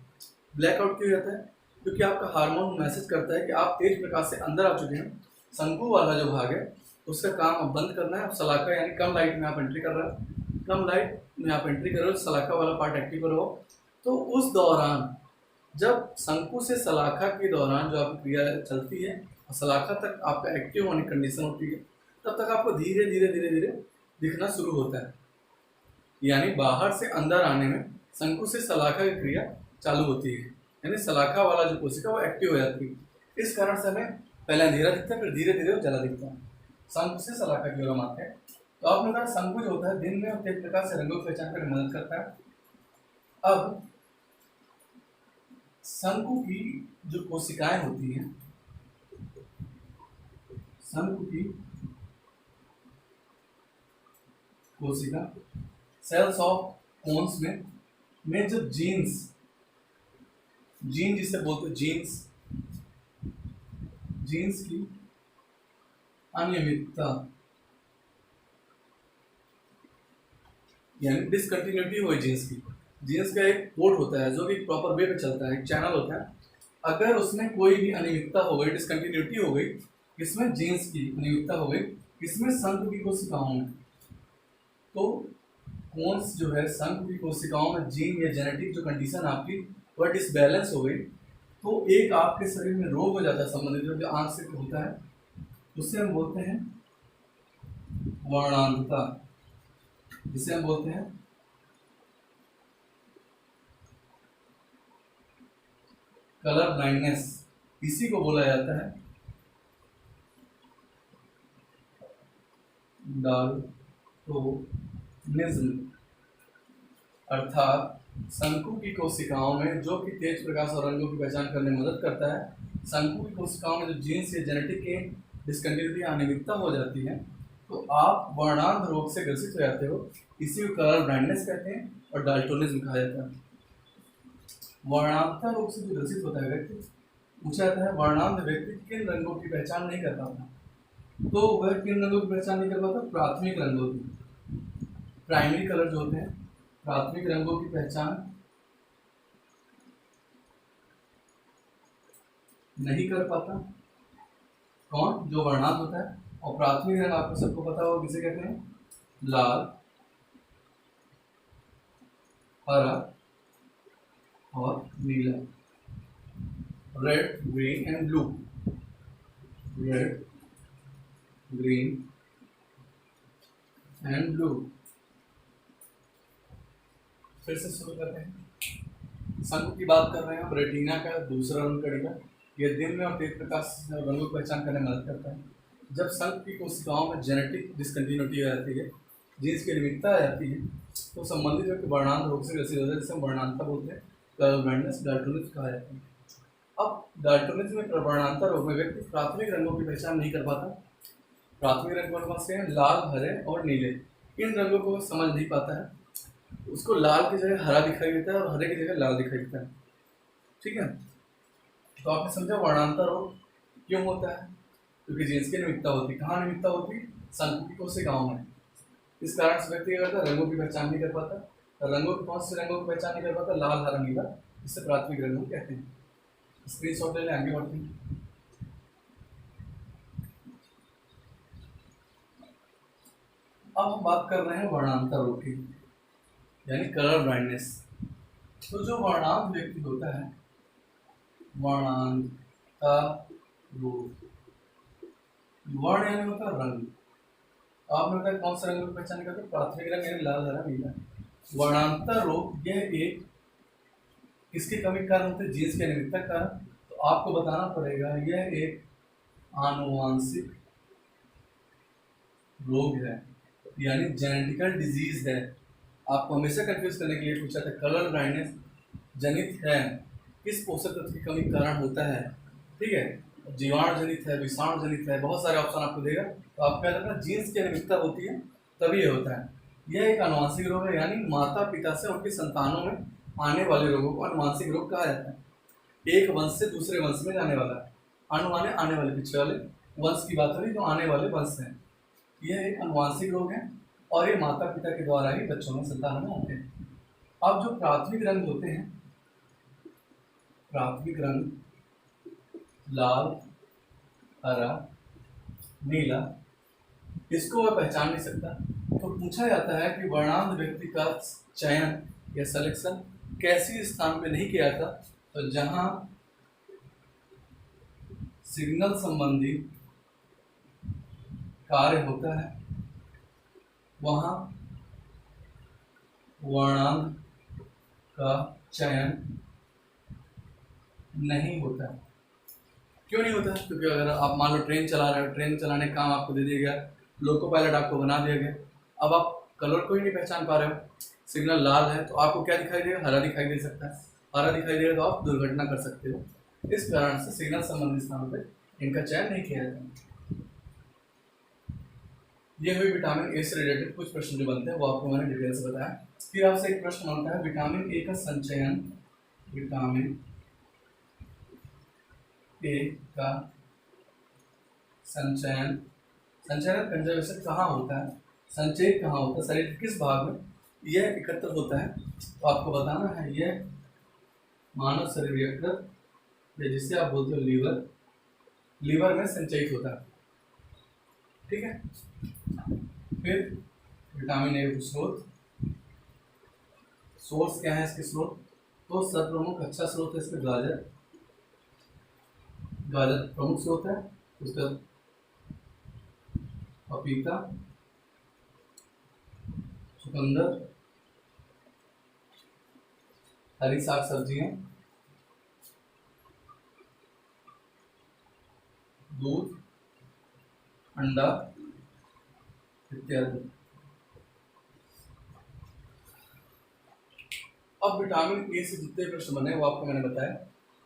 ब्लैक आउट क्यों जाता है? क्योंकि आपका हार्मोन मैसेज करता है कि आप तेज प्रकाश से अंदर आ चुके हैं। शंकु वाला जो भाग है उसका काम अब बंद करना है। अब सलाखा यानी कम लाइट में आप एंट्री कर रहे हो, कम लाइट में आप एंट्री कर रहे हो, सलाखा वाला पार्ट एक्टिव करो। तो उस दौरान जब शंकु से सलाखा के दौरान जो आपकी क्रिया चलती है और सलाखा तक आपका एक्टिव होने की कंडीशन होती है, तब तक आपको धीरे धीरे धीरे धीरे दिखना शुरू होता है। यानी बाहर से अंदर आने में शंकु से सलाखा की क्रिया चालू होती है, यानी सलाखा वाला जो कोशिका वो एक्टिव हो जाती है। इस कारण से हमें पहले अंधेरा दिखता है, फिर धीरे धीरे वो जला दिखता है। शंकु से सलाखा की ओर हम आते हैं। तो आपने कहा शंकु जो होता है दिन में और तेज प्रकाश से रंगों की पहचान करने में मदद करता है। अब शंकु की जो कोशिकाएं होती हैं, शंकु की कोशिका सेल्स ऑफ कोन्स में जो जीन जिसे बोलते हैं जीन्स की अनियमितता यानी डिसकंटिन्यूटी हुई जीन्स का एक कोड होता है जो कि प्रॉपर वे पे चलता है, एक चैनल होता है। अगर उसमें कोई भी अनियमितता हो गई, डिसकंटिन्यूटी हो गई, इसमें जीन्स की अनियमितता हो गई, इसमें शंकु की कोशिकाओं में, तो कोन्स जो है शंकु की कोशिकाओं में जीन या जेनेटिक जो कंडीशन आपकी वह डिसबैलेंस हो गई, तो एक आपके शरीर में रोग हो जाता है संबंधित जो आंख से होता है, उससे हम बोलते हैं वर्णांधता, जिसे हम बोलते हैं कलर ब्लाइंडनेस। इसी को बोला जाता है डाल्टोनिज्म, अर्थात शंकु की कोशिकाओं में जो कि तेज प्रकाश और रंगों की पहचान करने में मदद करता है, शंकु की कोशिकाओं में जो जीन्स या जेनेटिक के डिसकंटिन्यूटी अनियमितता हो जाती है, तो आप वर्णांध रोग से ग्रसित हो जाते हो। इसी को कलर ब्लाइंडनेस कहते हैं और डाल्टोनिज्म कहा जाता है। वर्णांधता रोग से जो ग्रसित होता है व्यक्ति, पूछा जाता है वर्णांध व्यक्ति किन रंगों की पहचान नहीं कर पाता, तो वह किन रंगों की पहचान नहीं कर पाता? प्राथमिक रंगों की, प्राइमरी कलर जो होते हैं, प्राथमिक रंगों की पहचान नहीं कर पाता। कौन? जो वर्णांध होता है। और प्राथमिक रंग आपको सबको पता होगा किसे कहते हैं? लाल, हरा और नीला, red, green and blue, red, green and blue. फिर से शुरू करते हैं। शंकु की बात कर रहे हैं हम। रेटिना का दूसरा रंग कणिका, यह दिन में और तेज प्रकाश रंगों की पहचान करने में मदद करता है। जब शंकु की कोशिकाओं में जेनेटिक डिसकंटिन्यूटी आ जाती है, जीन्स की अनियमितता आ जाती है, तो संबंधित व्यक्ति वर्णांध रोग से ग्रसित होता है, जिसे हम वर्णांधता बोलते हैं, कलर ब्लाइंडनेस, डाल्टोनिज्म कहा जाता है। अब डाल्टोनिज्म में वर्णांधता रोग में व्यक्ति प्राथमिक रंगों की पहचान नहीं कर पाता। प्राथमिक रंग कौन कौन से हैं? लाल, हरे और नीले। इन रंगों को समझ नहीं पाता है। उसको लाल की जगह हरा दिखाई देता है और हरे की जगह लाल दिखाई देता है। ठीक है, तो आपने समझा वर्णांतर रोग क्यों होता है? क्योंकि जीन्स की निमित्ता होती है। कहाँ निमित्ता होती है? संकुची कोशिकाओं में। इस कारण से व्यक्ति क्या करता है, रंगों की पहचान नहीं कर पाता। रंगों की कौन से रंगों की पहचान नहीं कर पाता? लाल, हरा, नीला, जिसे प्राथमिक रंग कहते हैं। स्क्रीनशॉट ले लें, आगे बढ़ते हैं। अब हम बात कर रहे हैं वर्णांतर रोग की, यानी कलर ब्लाइंडनेस। तो जो वर्णांत व्यक्ति होता है, वर्णांत रोग, वर्ण यानी होता है रंग। आपने बताया कौन सा रंग की पहचान करते हैं? प्राथमिक रंग यानी लाल, हरा, नीला। वर्णांतर रोग यह एक किसके कमी कारण होते हैं? जीन्स के निमित्तक कारण। तो आपको बताना पड़ेगा यह एक आनुवांशिक रोग है, यानी जेनेटिकल डिजीज है। आपको हमेशा कंफ्यूज करने के लिए पूछा था, कलर ब्लाइंडनेस जनित है किस पोषक तत्व की कमी कारण होता है? ठीक है, जीवाणु जनित है, विषाणु जनित है, बहुत सारे ऑप्शन आपको देगा। तो आपको याद रखना जीन्स की अनियमितता होती है तभी ये होता है। यह एक आनुवांशिक रोग है, यानी माता पिता से उनकी संतानों में आने वाले रोगों को आनुवांशिक रोग कहा जाता है। एक वंश से दूसरे वंश में जाने वाला है। आनुवाने आने वाले, पिछले वाले वंश की बात हुई, तो आने वाले वंश है। यह एक आनुवांशिक रोग है और ये माता पिता के द्वारा ही बच्चों में, संतानों में आते हैं। अब जो प्राथमिक रंग होते हैं, प्राथमिक रंग लाल, हरा, नीला, इसको वह पहचान नहीं सकता। तो पूछा जाता है कि वर्णांध व्यक्ति का चयन या सिलेक्शन कैसी स्थान पे नहीं किया था? तो जहां सिग्नल संबंधी कार्य होता है वहां वर्णांध का चयन नहीं होता। क्यों नहीं होता? क्योंकि अगर आप मान लो ट्रेन चला रहे हो, ट्रेन चलाने का काम आपको दे दिया गया, लोको पायलट आपको बना दिया गया, अब आप कलर को ही नहीं पहचान पा रहे हो। सिग्नल लाल है तो आपको क्या दिखाई देगा? हरा दिखाई दे सकता है। हरा दिखाई देगा तो आप दुर्घटना कर सकते हो। इस कारण से सिग्नल संबंधी स्थानों पर इनका चयन नहीं किया जाता। ये हुई विटामिन ए से रिलेटेड कुछ प्रश्न जो बनते हैं, वो आपको मैंने डिटेल से बताया। फिर आपसे एक प्रश्न बनता है, विटामिन ए का संचयन, विटामिन ए का संचयन, संचयन कंजर्वेशन कहाँ होता है? संचयित कहाँ होता है? शरीर के किस भाग में यह एकत्र होता है? तो आपको बताना है, यह मानव शरीर यकृत, या जिसे आप बोलते हो लीवर, लीवर में संचयित होता है। ठीक है, फिर विटामिन ए का स्रोत, सोर्स क्या है इसके स्रोत? तो सर्वप्रमुख अच्छा स्रोत है इसका गाजर, गाजर प्रमुख स्रोत है। उसका पपीता, चुकंदर, हरी साग सब्जियां, दूध, अंडा इत्यादि। अब विटामिन ए से जितने प्रश्न बने वो आपको मैंने बताया।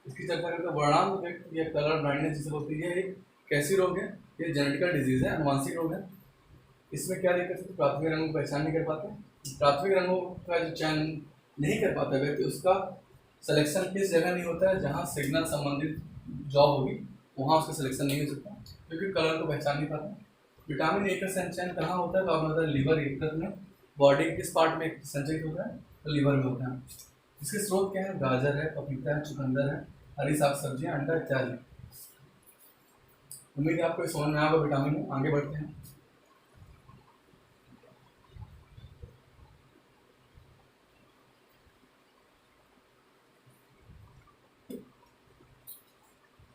इसकी चर्चा करते हैं। वर्णांध व्यक्ति या कलर ब्लाइंडनेस जिसे बोलते हैं, ये एक कैसी रोग है? ये जेनेटिकल डिजीज है, अनुवांशिक रोग है। इसमें क्या दिक्कत है? तो प्राथमिक रंगों को पहचान नहीं कर पाते। प्राथमिक रंगों का जो चयन नहीं कर पाता व्यक्ति, उसका सिलेक्शन किस जगह नहीं होता है? जहाँ सिग्नल संबंधित जॉब होगी वहाँ उसका सिलेक्शन नहीं हो सकता, क्योंकि कलर को पहचान नहीं पाता। विटामिन ए का संचयन कहाँ होता है? तो आपने बताया लीवर, यकृत में। बॉडी के किस पार्ट में संचयित होता है? तो लीवर में होता है। इसके स्रोत क्या है? गाजर है, पपीता है, चुकंदर है, हरी साग सब्जियां, अंडा इत्यादि। उम्मीद है आपको समझ में आएगा विटामिन में। आगे बढ़ते हैं।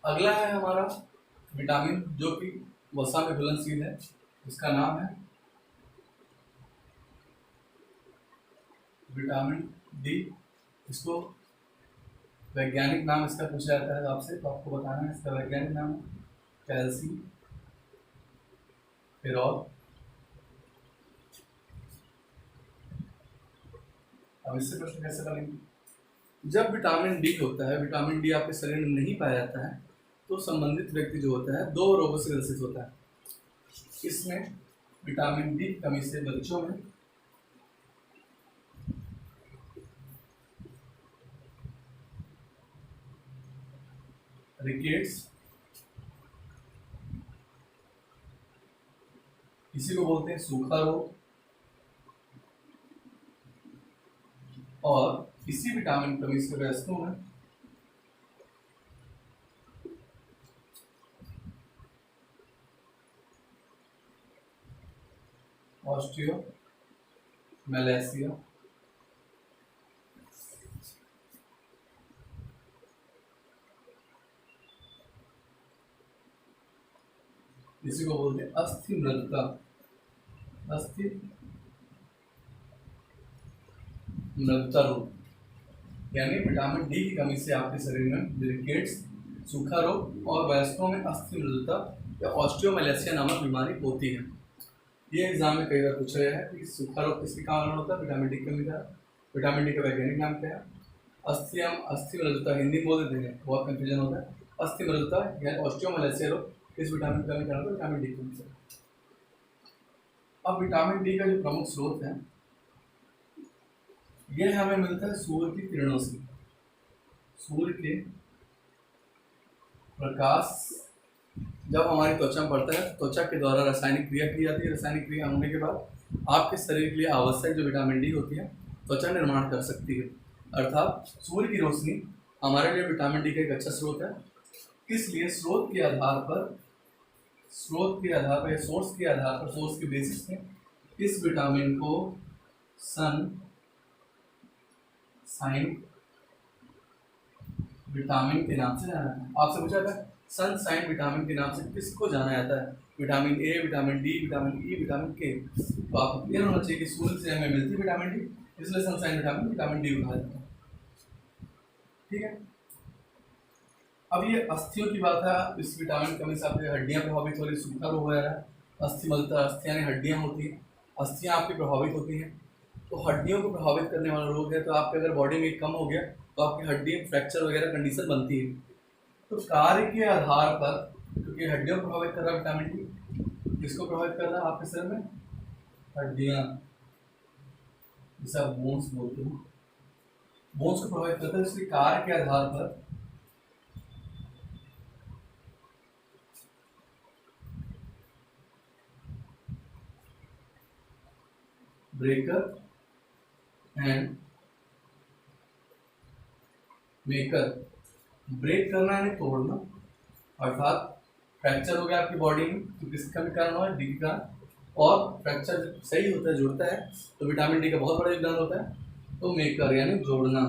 अगला है हमारा विटामिन जो कि वसा में घुलनशील है, इसका नाम है विटामिन डी। इसको वैज्ञानिक नाम इसका पूछा जाता है आपसे, तो आपको बताना है इसका वैज्ञानिक नाम है कैल्सीफेरॉल। अब इससे प्रश्न कैसे बनेंगे? जब विटामिन डी होता है, विटामिन डी आपके शरीर में नहीं पाया जाता है, तो संबंधित व्यक्ति जो होता है 2 रोगों से ग्रसित होता है। इसमें विटामिन डी कमी से बच्चों में रिकेट्स, इसी को बोलते हैं सूखा रोग, और इसी विटामिन कमी से वयस्कों में ऑस्टियोमैलेशिया, इसी को बोलते हैं अस्थि मृदता। अस्थि मृदता रोग, यानी विटामिन डी की कमी से आपके शरीर में रिकेट्स, सूखा रोग और वयस्कों में अस्थि मृदता या ऑस्टियोमैलेशिया नामक बीमारी होती है। ये एग्जाम में कई बार पूछा गया है कि सूखा रोग किसके कारण होता है, विटामिन डी की कमी का। विटामिन डी का वैज्ञानिक नाम क्या है? अस्थि मृदता, हिंदी बोल देते हैं, बहुत कंफ्यूजन होता है। अस्थि मृदता या ऑस्टियोमैलेशिया रोग किस विटामिन की कमी कारण होता है? विटामिन डी की कमी से। अब विटामिन डी का जो प्रमुख स्रोत है यह हमें मिलता है सूर्य की किरणों से। सूर्य के प्रकाश जब हमारी त्वचा में पड़ता है, त्वचा के द्वारा रासायनिक क्रिया की जाती है। रासायनिक क्रिया होने के बाद आपके शरीर के लिए आवश्यक जो विटामिन डी होती है त्वचा निर्माण कर सकती है। अर्थात सूर्य की रोशनी हमारे लिए विटामिन डी का एक अच्छा स्रोत है। इसलिए स्रोत के आधार पर या सोर्स के बेसिस पे इस विटामिन को सनसाइन विटामिन के नाम से जाना जाता है। आपसे पूछा था सनसाइन विटामिन के नाम से किसको जाना जाता है? Vitamin A, vitamin D, vitamin E, vitamin के। तो आपको क्लियर होना चाहिए कि सूर्य से हमें मिलती है विटामिन डी, इसलिए सनसाइन विटामिन डी कहा जाता है। ठीक है। अब ये अस्थियों की बात है। इस विटामिन कमी से आपकी हड्डियां प्रभावित हो रही, सूखा रोग हो रहा है। अस्थि मलता, अस्थियां यानी हड्डियां होती हैं, अस्थियां आपकी प्रभावित होती हैं। तो हड्डियों को प्रभावित करने वाला रोग है। तो आपके अगर बॉडी में कम हो गया तो आपकी हड्डी फ्रैक्चर वगैरह कंडीशन बनती है। तो कार्य के आधार पर, क्योंकि हड्डियों को प्रभावित कर रहा है विटामिन डी, किसको प्रभावित कर रहा है आपके शरीर में? हड्डियां, जिसे आप बोन्स बोलते हैं, बोन्स को प्रभावित करता है। इसलिए कार्य के आधार पर ब्रेकर एंड मेकर, ब्रेक करना यानी तोड़ना, अर्थात फ्रैक्चर हो गया आपकी बॉडी में तो किसके कमी कारण हुआ? डी का। और फ्रैक्चर जब सही होता है, जुड़ता है, तो विटामिन डी का बहुत बड़ा योगदान होता है। तो मेकर यानी जोड़ना,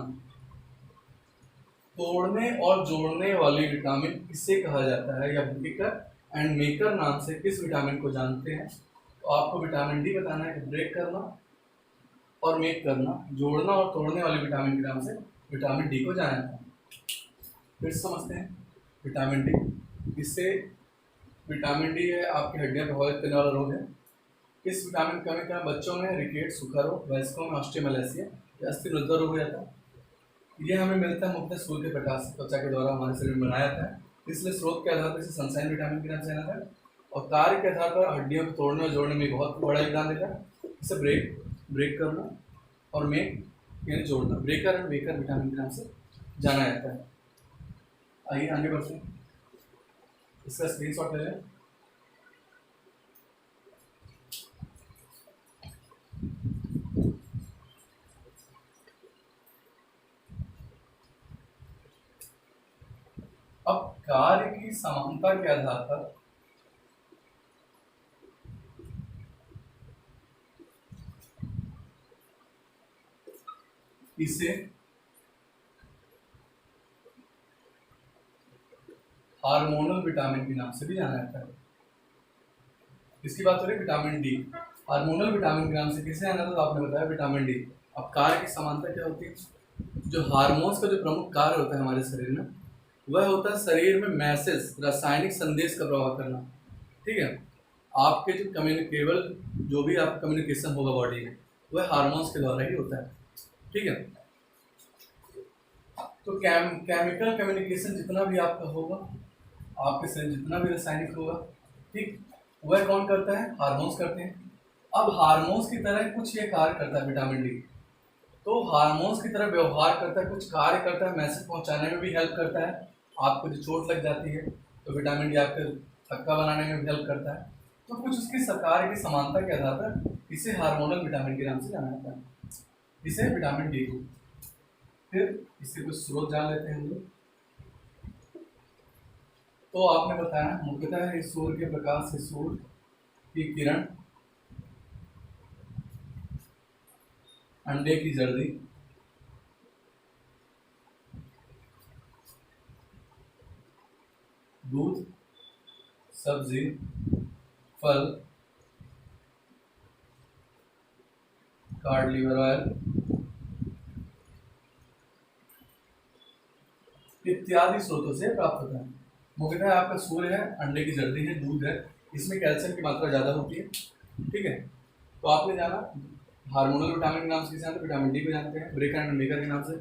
तोड़ने और जोड़ने वाली विटामिन किससे कहा जाता है? या ब्रेकर एंड मेकर नाम से किस विटामिन को जानते हैं? तो आपको विटामिन डी बताना है कि ब्रेक करना और मेक करना, जोड़ना और तोड़ने वाले विटामिन के नाम से विटामिन डी को जाना जाता है। फिर समझते हैं विटामिन डी। इससे विटामिन डी है आपकी हड्डियां प्रभावित करने वाला रोग है। इस विटामिन कमी का बच्चों में रिकेट, सूखा रोग, वयस्कों में ऑस्टियोमैलेशिया या अस्थि मृदा रोग हो जाता है। यह हमें मिलता है मुख्यतः सूर्य के प्रकाश से, त्वचा के द्वारा हमारे शरीर में बनाया जाता है। इसलिए स्रोत के आधार पर इसे सनसाइन विटामिन के नाम से जाना जाता है। और कार्य के आधार पर हड्डियों को तोड़ने और जोड़ने में बहुत बड़ा योगदान देता है। इसे ब्रेक करना और मेक यानी जोड़ना, ब्रेकर एंड मेकर विटामिन के नाम से जाना जाता है। आइए आगे बढ़ते हैं, इसका स्क्रीनशॉट ले लें। अब कार्य की समानता के आधार पर इसे हार्मोनल विटामिन के नाम से भी जाना जाता है। इसकी बात हो रही है विटामिन डी, हार्मोनल विटामिन के नाम से किसे जाना था? तो आपने बताया विटामिन डी। अब कार्य की समानता क्या होती है? जो हार्मोन्स का जो प्रमुख कार्य होता है हमारे शरीर में, वह होता है शरीर में मैसेज, रासायनिक संदेश का प्रवाह करना। ठीक है। आपके जो कम्युनिकेबल, जो भी आप कम्युनिकेशन होगा बॉडी में, वह हार्मोन्स के द्वारा ही होता है। ठीक है। तो केमिकल कम्युनिकेशन जितना भी आपका होगा, आपके शरीर जितना भी रासायनिक होगा, ठीक, वह कौन करता है? हार्मोन्स करते हैं। अब हार्मोन्स की तरह कुछ ये कार्य करता है विटामिन डी। तो हार्मोन्स की तरह व्यवहार करता है, कुछ कार्य करता है, मैसेज पहुंचाने में भी हेल्प करता है। आपको जो चोट लग जाती है तो विटामिन डी आपके थक्का बनाने में भी हेल्प करता है। तो कुछ उसकी सरकार की समानता के आधार पर इसे हार्मोनल विटामिन के नाम से जाना जाता है, इसे विटामिन डी को। फिर इसके कुछ स्रोत जान लेते हैं हम लोग। तो आपने बताया मुख्यतः है सूर्य के प्रकाश से सूर्य की किरण, अंडे की जर्दी, दूध, सब्जी, फल, कार्ड लीवर ऑयल इत्यादि स्रोतों से प्राप्त होता है। मुख्यतः आपका सूर्य है, अंडे की जर्दी है, दूध है, इसमें कैल्शियम की मात्रा ज़्यादा होती है। ठीक है, तो आपने जाना हार्मोनल विटामिन के नाम से किसे जानते हैं, विटामिन डी को जानते हैं, ब्रेकर एंड मेकर के नाम से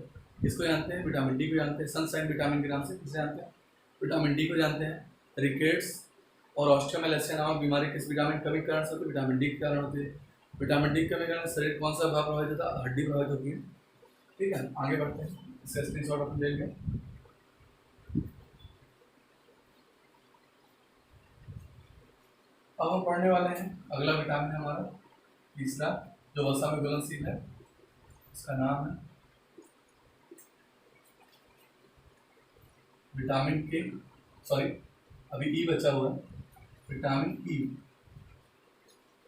इसको जानते हैं, विटामिन डी को जानते हैं, सनसाइन विटामिन के नाम से किसे जानते हैं, विटामिन डी को जानते हैं। रिकेट्स और ऑस्टियोमेलासिया नामक बीमारी किस विटामिन कमी के कारण से होती है, विटामिन डी के कारण होती है। विटामिन डी की कमी के कारण शरीर कौन सा भाग प्रभावित होता है, हड्डी प्रभावित होती है। ठीक है, आगे बढ़ते हैं, इसका स्क्रीनशॉट अपन ले लेंगे। अब हम पढ़ने वाले हैं अगला विटामिन है हमारा तीसरा, जो वसा में घुलनशील है, इसका नाम है विटामिन के, सॉरी अभी ई बचा हुआ है, विटामिन ई।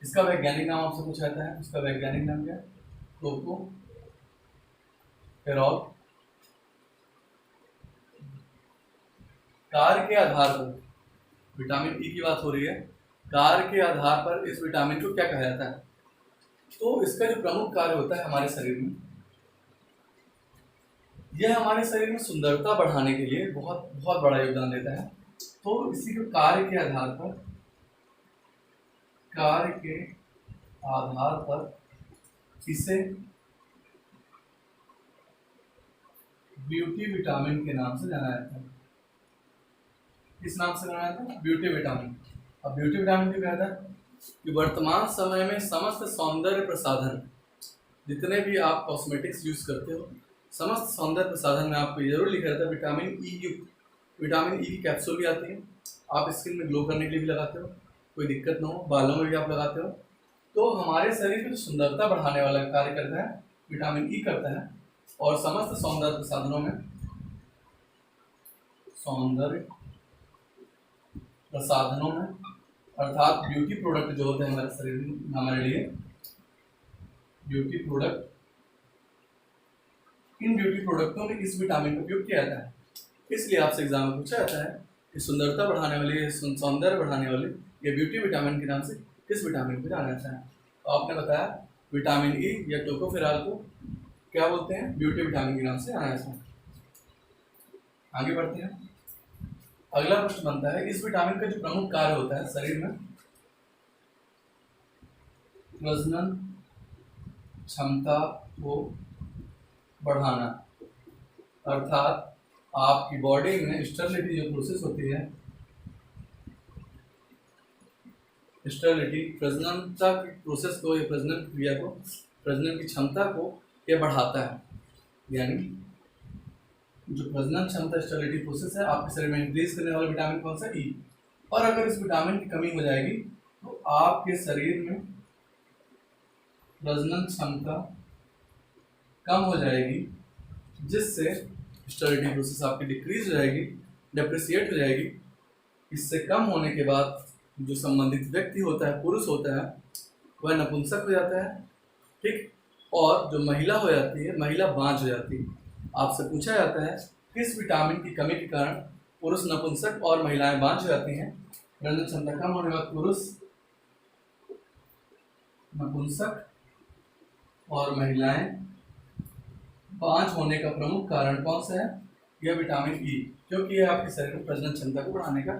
इसका वैज्ञानिक नाम आपसे पूछा जाता है, उसका वैज्ञानिक नाम क्या है, टोकोफेरॉल। कार्य के आधार पर, विटामिन ई की बात हो रही है, कार्य के आधार पर इस विटामिन को क्या कहा जाता है, तो इसका जो प्रमुख कार्य होता है हमारे शरीर में, यह हमारे शरीर में सुंदरता बढ़ाने के लिए बहुत बहुत बड़ा योगदान देता है। तो इसी के कार्य के आधार पर, कार्य के आधार पर इसे ब्यूटी विटामिन के नाम से जाना जाता है। किस नाम से जाना जाता है, ब्यूटी विटामिन। अब ब्यूटी विटामिन क्यों कहता है कि वर्तमान समय में समस्त सौंदर्य प्रसाधन, जितने भी आप कॉस्मेटिक्स यूज करते हो, समस्त सौंदर्य प्रसाधन में आपको ये जरूर लिखा रहता है विटामिन ई युक्त, विटामिन ई की कैप्सूल भी आती है, आप स्किन में ग्लो करने के लिए भी लगाते हो, कोई दिक्कत ना हो, बालों में भी आप लगाते हो। तो हमारे शरीर की सुंदरता बढ़ाने वाला कार्य करता है विटामिन ई करता है। और समस्त सौंदर्य प्रसाधनों में, सौंदर्य प्रसाधनों में अर्थात ब्यूटी प्रोडक्ट जो होते हैं हमारे शरीर में, हमारे लिए ब्यूटी प्रोडक्ट, इन ब्यूटी प्रोडक्टों में इस विटामिन का उपयोग किया जाता है। इसलिए आपसे एग्जाम में पूछा जाता है कि सुंदरता बढ़ाने वाली, सौंदर्य बढ़ाने वाली ये ब्यूटी विटामिन के नाम से किस विटामिन को जाना जाता है। तो आपने बताया विटामिन ई या टोकोफेरॉल को क्या बोलते हैं, ब्यूटी विटामिन के नाम से जाना जाता है। आगे बढ़ते हैं, अगला प्रश्न बनता है इस विटामिन का जो प्रमुख कार्य होता है शरीर में, प्रजनन क्षमता को बढ़ाना, अर्थात आपकी बॉडी में स्टेरिलिटी जो प्रोसेस होती है, स्टेरिलिटी प्रजननता की प्रोसेस को, या प्रजनन क्रिया को, प्रजनन की क्षमता को यह बढ़ाता है। यानी जो प्रजनन क्षमता स्टेरिलिटी प्रोसेस है आपके शरीर में इंक्रीज करने वाला विटामिन कौन सा, ई। और अगर इस विटामिन की कमी हो जाएगी तो आपके शरीर में प्रजनन क्षमता कम हो जाएगी, जिससे स्टेरिलिटी प्रोसेस आपकी डिक्रीज हो जाएगी, डेप्रिसिएट हो जाएगी। इससे कम होने के बाद जो संबंधित व्यक्ति होता है, पुरुष होता है, वह नपुंसक हो जाता है। ठीक, और जो महिला हो जाती है, महिला बांझ हो जाती है। आपसे पूछा जाता है किस विटामिन की कमी के कारण पुरुष नपुंसक और महिलाएं बांझ हो जाती हैं। प्रजनन क्षमता कम होने के बाद पुरुष नपुंसक और महिलाएं बांझ होने का प्रमुख कारण कौन सा है, यह विटामिन ई, क्योंकि यह आपके शरीर में प्रजनन क्षमता को बढ़ाने का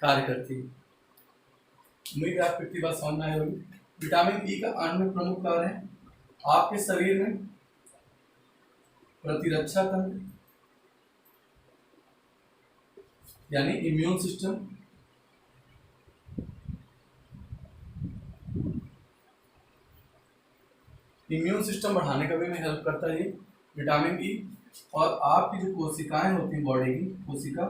कार्य करती है। उम्मीद है आपको इतनी बात समझ में आई होगी। विटामिन ई का अन्य प्रमुख कार्य है आपके शरीर में प्रतिरक्षा तंत्र, यानी इम्यून सिस्टम, इम्यून सिस्टम बढ़ाने का भी में हेल्प करता है ये विटामिन ई। और आपकी जो कोशिकाएं होती हैं बॉडी की, कोशिका,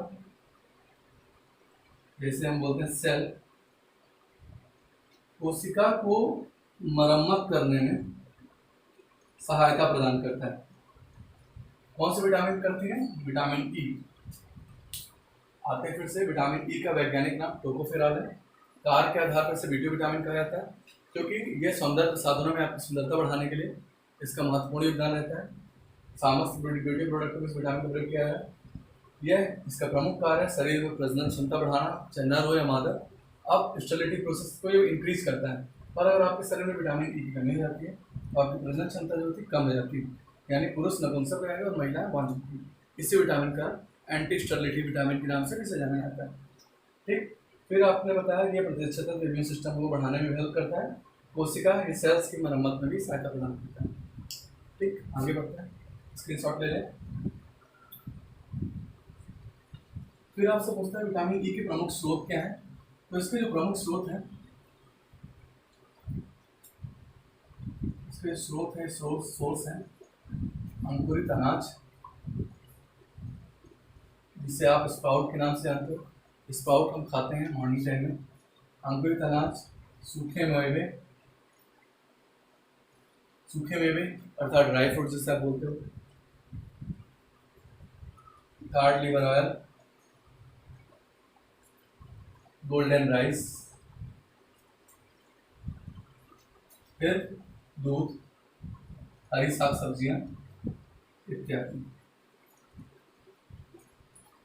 जैसे हम बोलते हैं सेल, कोशिका को मरम्मत करने में सहायता प्रदान करता है। कौन सी विटामिन करती है? Vitamin E. आते हैं फिर से, विटामिन ई का वैज्ञानिक नाम टोकोफेरॉल है। कार्य के आधार पर इसे बीटा विटामिन कहा जाता है, क्योंकि यह सौंदर्य साधनों में आपकी सुंदरता बढ़ाने के लिए इसका महत्वपूर्ण योगदान रहता है। समस्त ब्यूटी प्रोडक्ट में इस विटामिन का प्रयोग किया है। यह इसका प्रमुख कार्य है शरीर में प्रजनन क्षमता बढ़ाना, चाहे नर हो या मादा। अब स्टेरिलिटी प्रोसेस को ये इंक्रीज करता है। पर अगर आपके शरीर में विटामिन ई की कमी हो जाती है तो आपकी प्रजनन क्षमता जो होती है कम हो जाती है, यानी पुरुष नपुंसक रहेंगे और महिलाएं बांझ होती है। इसी विटामिन का एंटी स्टेरिलिटी विटामिन के नाम से भी जाना जाता है। ठीक, फिर आपने बताया कि यह प्रतिरक्षा इम्यून सिस्टम को बढ़ाने में हेल्प करता है। कोशिका ये सेल्स की मरम्मत में भी सहायता प्रदान करता है। ठीक, आगे बढ़ते हैं, स्क्रीनशॉट ले लें। फिर आपसे पूछता है विटामिन ई के प्रमुख स्रोत क्या है। तो इसके जो प्रमुख स्रोत हैं, इसके स्रोत है, सोर्स हैं अंकुरित अनाज, जिसे आप स्प्राउट के नाम से जानते हो। स्प्राउट हम खाते हैं मॉर्निंग टाइम में। अंकुरित अनाज, सूखे मेवे अर्थात ड्राई फ्रूट जिसे आप बोलते हो, cod liver oil, golden rice, फिर दूध, हरी साग सब्जियां इत्यादि।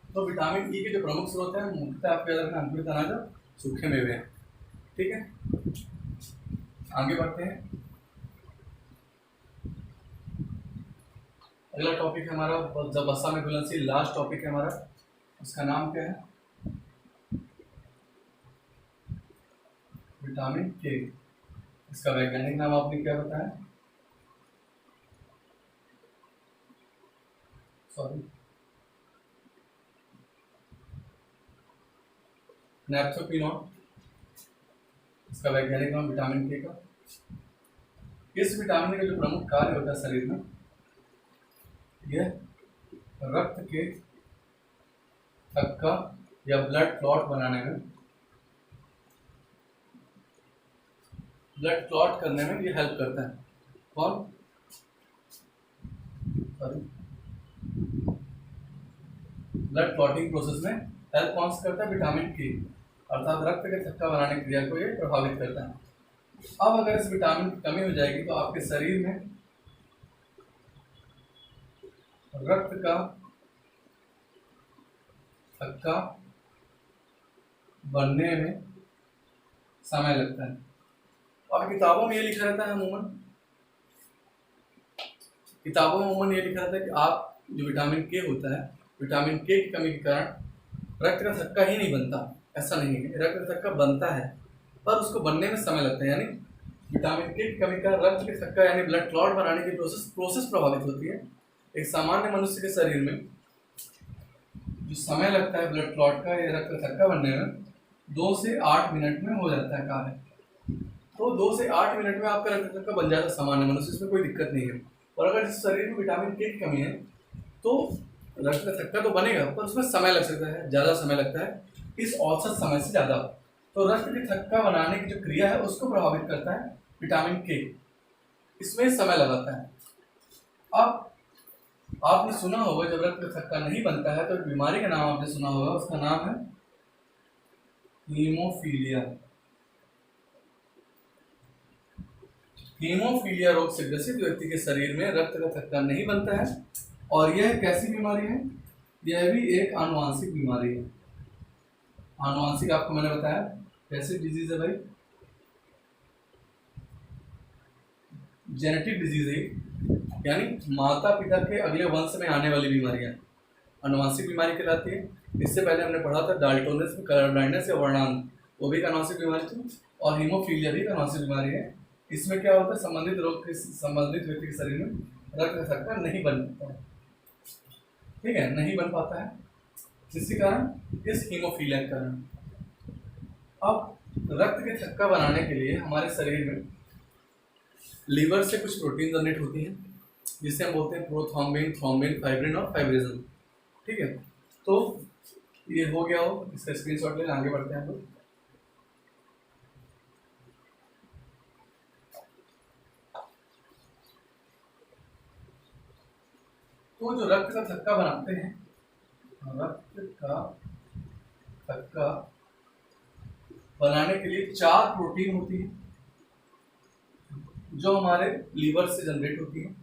तो विटामिन ई के जो प्रमुख स्रोत हैं मुख्यतः आपके याद रखना अंकुरित अनाज और सूखे मेवे हैं। ठीक है, आगे बढ़ते हैं। अगला टॉपिक है हमारा जब वसा में घुलनशील, लास्ट टॉपिक है हमारा। उसका नाम क्या है? विटामिन के। इसका वैज्ञानिक नाम आपने क्या बताया? सॉरी, नैप्थोक्विनोन। इसका वैज्ञानिक नाम विटामिन के का। इस विटामिन का जो प्रमुख कार्य होता है शरीर में, यह रक्त के थक्का या ब्लड क्लॉट बनाने में, ब्लड क्लॉट करने में ये हेल्प करता है। कौन? सॉरी, ब्लड क्लॉटिंग प्रोसेस में हेल्प कौन से करता है? विटामिन के, अर्थात रक्त के थक्का बनाने की क्रिया को ये प्रभावित करता है। अब अगर इस विटामिन की कमी हो जाएगी तो आपके शरीर में रक्त का थक्का बनने में समय लगता है। और किताबों में ये लिखा रहता है, किताबों में अमूमन ये लिखा रहता है कि आप जो विटामिन के होता है, विटामिन के की कमी के कारण रक्त का थक्का ही नहीं बनता। ऐसा नहीं है, रक्त का थक्का बनता है पर उसको बनने में समय लगता है। यानी विटामिन के की कमी का रक्त के थक्का यानी ब्लड क्लॉट बनाने की प्रोसेस प्रभावित होती है। एक सामान्य मनुष्य के शरीर में जो समय लगता है ब्लड क्लॉट का या रक्त का थक्का बनने में, 2 से 8 मिनट में हो जाता है कार्य। तो 2 से 8 मिनट में आपका रक्त थक्का बन जाता है सामान्य मनुष्य, इसमें कोई दिक्कत नहीं है। और अगर जिस शरीर में विटामिन के की कमी है तो रक्त का थक्का तो बनेगा पर उसमें समय लग सकता है, ज़्यादा समय लगता है, इस औसत समय से ज़्यादा। तो रक्त के थक्का बनाने की जो क्रिया है उसको प्रभावित करता है विटामिन के, इसमें समय लगाता है। अब आपने सुना होगा जब रक्त का थक्का नहीं बनता है तो बीमारी का नाम आपने सुना होगा, उसका नाम है हीमोफीलिया। हीमोफीलिया रोग से ग्रसित व्यक्ति के शरीर में रक्त का थक्का नहीं बनता है। और यह कैसी बीमारी है? यह भी एक आनुवांशिक बीमारी है। आनुवांशिक आपको मैंने बताया कैसी डिजीज है भाई? जेनेटिक डिजीज है, यानी माता पिता के अगले वंश में आने वाली बीमारियां आनुवांशिक बीमारी कहलाती है। इससे पहले हमने पढ़ा था डाल्टोनिज्म, कलर ब्लाइंडनेस या वर्णांध, वो भी एक आनुवांशिक बीमारी थी। और हीमोफीलिया भी एक आनुवांशिक बीमारी है। इसमें क्या होता है? संबंधित रोग के संबंधित व्यक्ति के शरीर में रक्त का थक्का नहीं बन पाता है। ठीक है, नहीं बन पाता है, जिसके कारण इस हीमोफीलिया के कारण। अब रक्त के थक्का बनाने के लिए हमारे शरीर में लीवर से कुछ प्रोटीन जनरेट होती हैं, जिसे हम बोलते हैं प्रोथ्रोम्बिन, थ्रोम्बिन, फाइब्रिन और फाइब्रिजन। ठीक है, तो ये हो गया हो, इसका स्क्रीनशॉट लें, आगे बढ़ते हैं हम लोग। तो जो रक्त का थक्का बनाते हैं, रक्त का थक्का बनाने के लिए 4 प्रोटीन होती है जो हमारे लीवर से जनरेट होती है।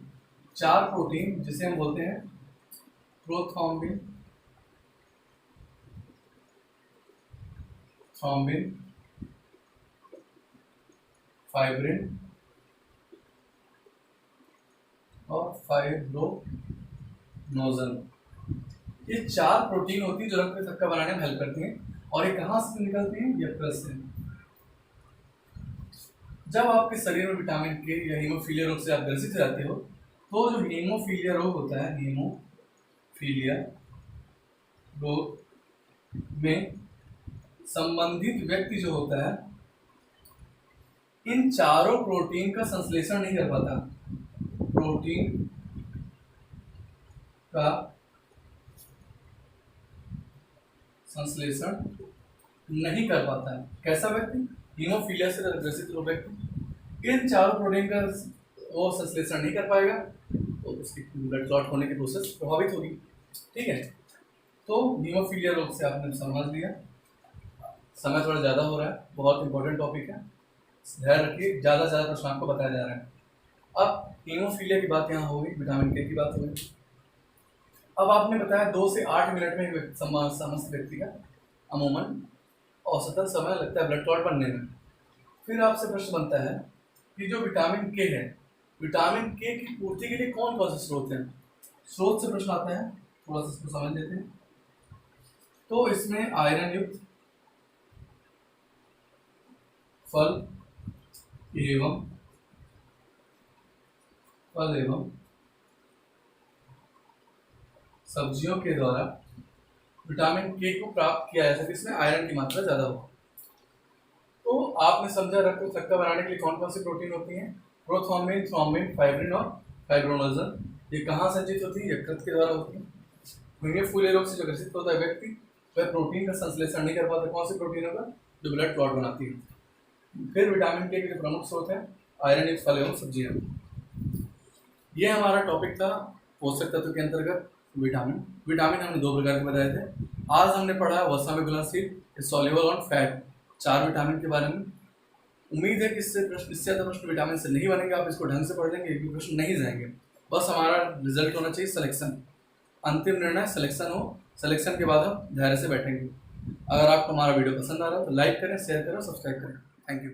4 प्रोटीन जिसे हम बोलते हैं प्रोथ्रोम्बिन, थ्रोम्बिन, फाइब्रिन और फाइब्रोनोजन। ये 4 प्रोटीन होती है जो रक्त का थक्का बनाने में हेल्प करती हैं। और ये कहाँ से निकलती हैं? यकृत से। जब आपके शरीर में विटामिन के या हीमोफीलिया रोग से आप ग्रसित रहते हो, तो जो हीमोफीलिया रोग होता है, हीमोफीलिया रोग में संबंधित व्यक्ति जो होता है इन चारों प्रोटीन का संश्लेषण नहीं कर पाता। प्रोटीन का संश्लेषण नहीं कर पाता है। कैसा व्यक्ति? हीमोफीलिया से ग्रसित व्यक्ति इन चारों प्रोटीन का वो संश्लेषण नहीं कर पाएगा, तो उसकी ब्लड क्लॉट होने की प्रोसेस प्रभावित होगी। ठीक है, तो हीमोफीलिया रोग से आपने समझ लिया। समय थोड़ा ज़्यादा हो रहा है, बहुत इंपॉर्टेंट टॉपिक है, ध्यान रखिए। ज़्यादा से ज़्यादा प्रश्न आपको बताया जा रहा है। अब हीमोफीलिया की बात यहाँ हो गई, विटामिन के की बात हो गई। अब आपने बताया 2 से 8 मिनट में समस्त व्यक्ति का अमूमन औसतन समय लगता है ब्लड क्लॉट बनने में। फिर आपसे प्रश्न बनता है कि जो विटामिन के है, विटामिन के की पूर्ति के लिए कौन कौन से स्रोत हैं? स्रोत से प्रश्न आता है, थोड़ा सा इसको समझ लेते हैं। तो इसमें आयरन युक्त फल एवं सब्जियों के द्वारा विटामिन के को प्राप्त किया जा सकता है, इसमें आयरन की मात्रा ज़्यादा हो। तो आपने समझा रक्त को थक्का बनाने के लिए कौन कौन सी प्रोटीन होती हैं? प्रोथ्रोम्बिन, थ्रोम्बिन, फाइब्रिन और फाइब्रोनोजन। ये कहाँ संचित होती है? यकृत के द्वारा होती है। हीमोफीलिया रोग से जो ग्रसित होता है व्यक्ति, वह प्रोटीन का संश्लेषण नहीं कर पाता। कौन सी प्रोटीन होगा? जो ब्लड क्लॉट बनाती है। फिर विटामिन के जो प्रमुख स्रोत है आयरन युक्त फल एवं सब्जियां। ये हमारा टॉपिक था पोषक तत्व के अंतर्गत विटामिन। विटामिन हमने 2 प्रकार के बताए थे। आज हमने पढ़ा वसा में घुलनशील, सॉल्युबल और फैट, 4 विटामिन के बारे में। उम्मीद है कि इससे ज़्यादा प्रश्न विटामिन से नहीं बनेंगे। आप इसको ढंग से पढ़ लेंगे, एक भी प्रश्न नहीं जाएंगे। बस हमारा रिजल्ट होना चाहिए सिलेक्शन, अंतिम निर्णय सिलेक्शन हो। सिलेक्शन के बाद हम धैर्य से बैठेंगे। अगर आपको हमारा वीडियो पसंद आ रहा है तो लाइक करें, शेयर करें, सब्सक्राइब करें। Thank you.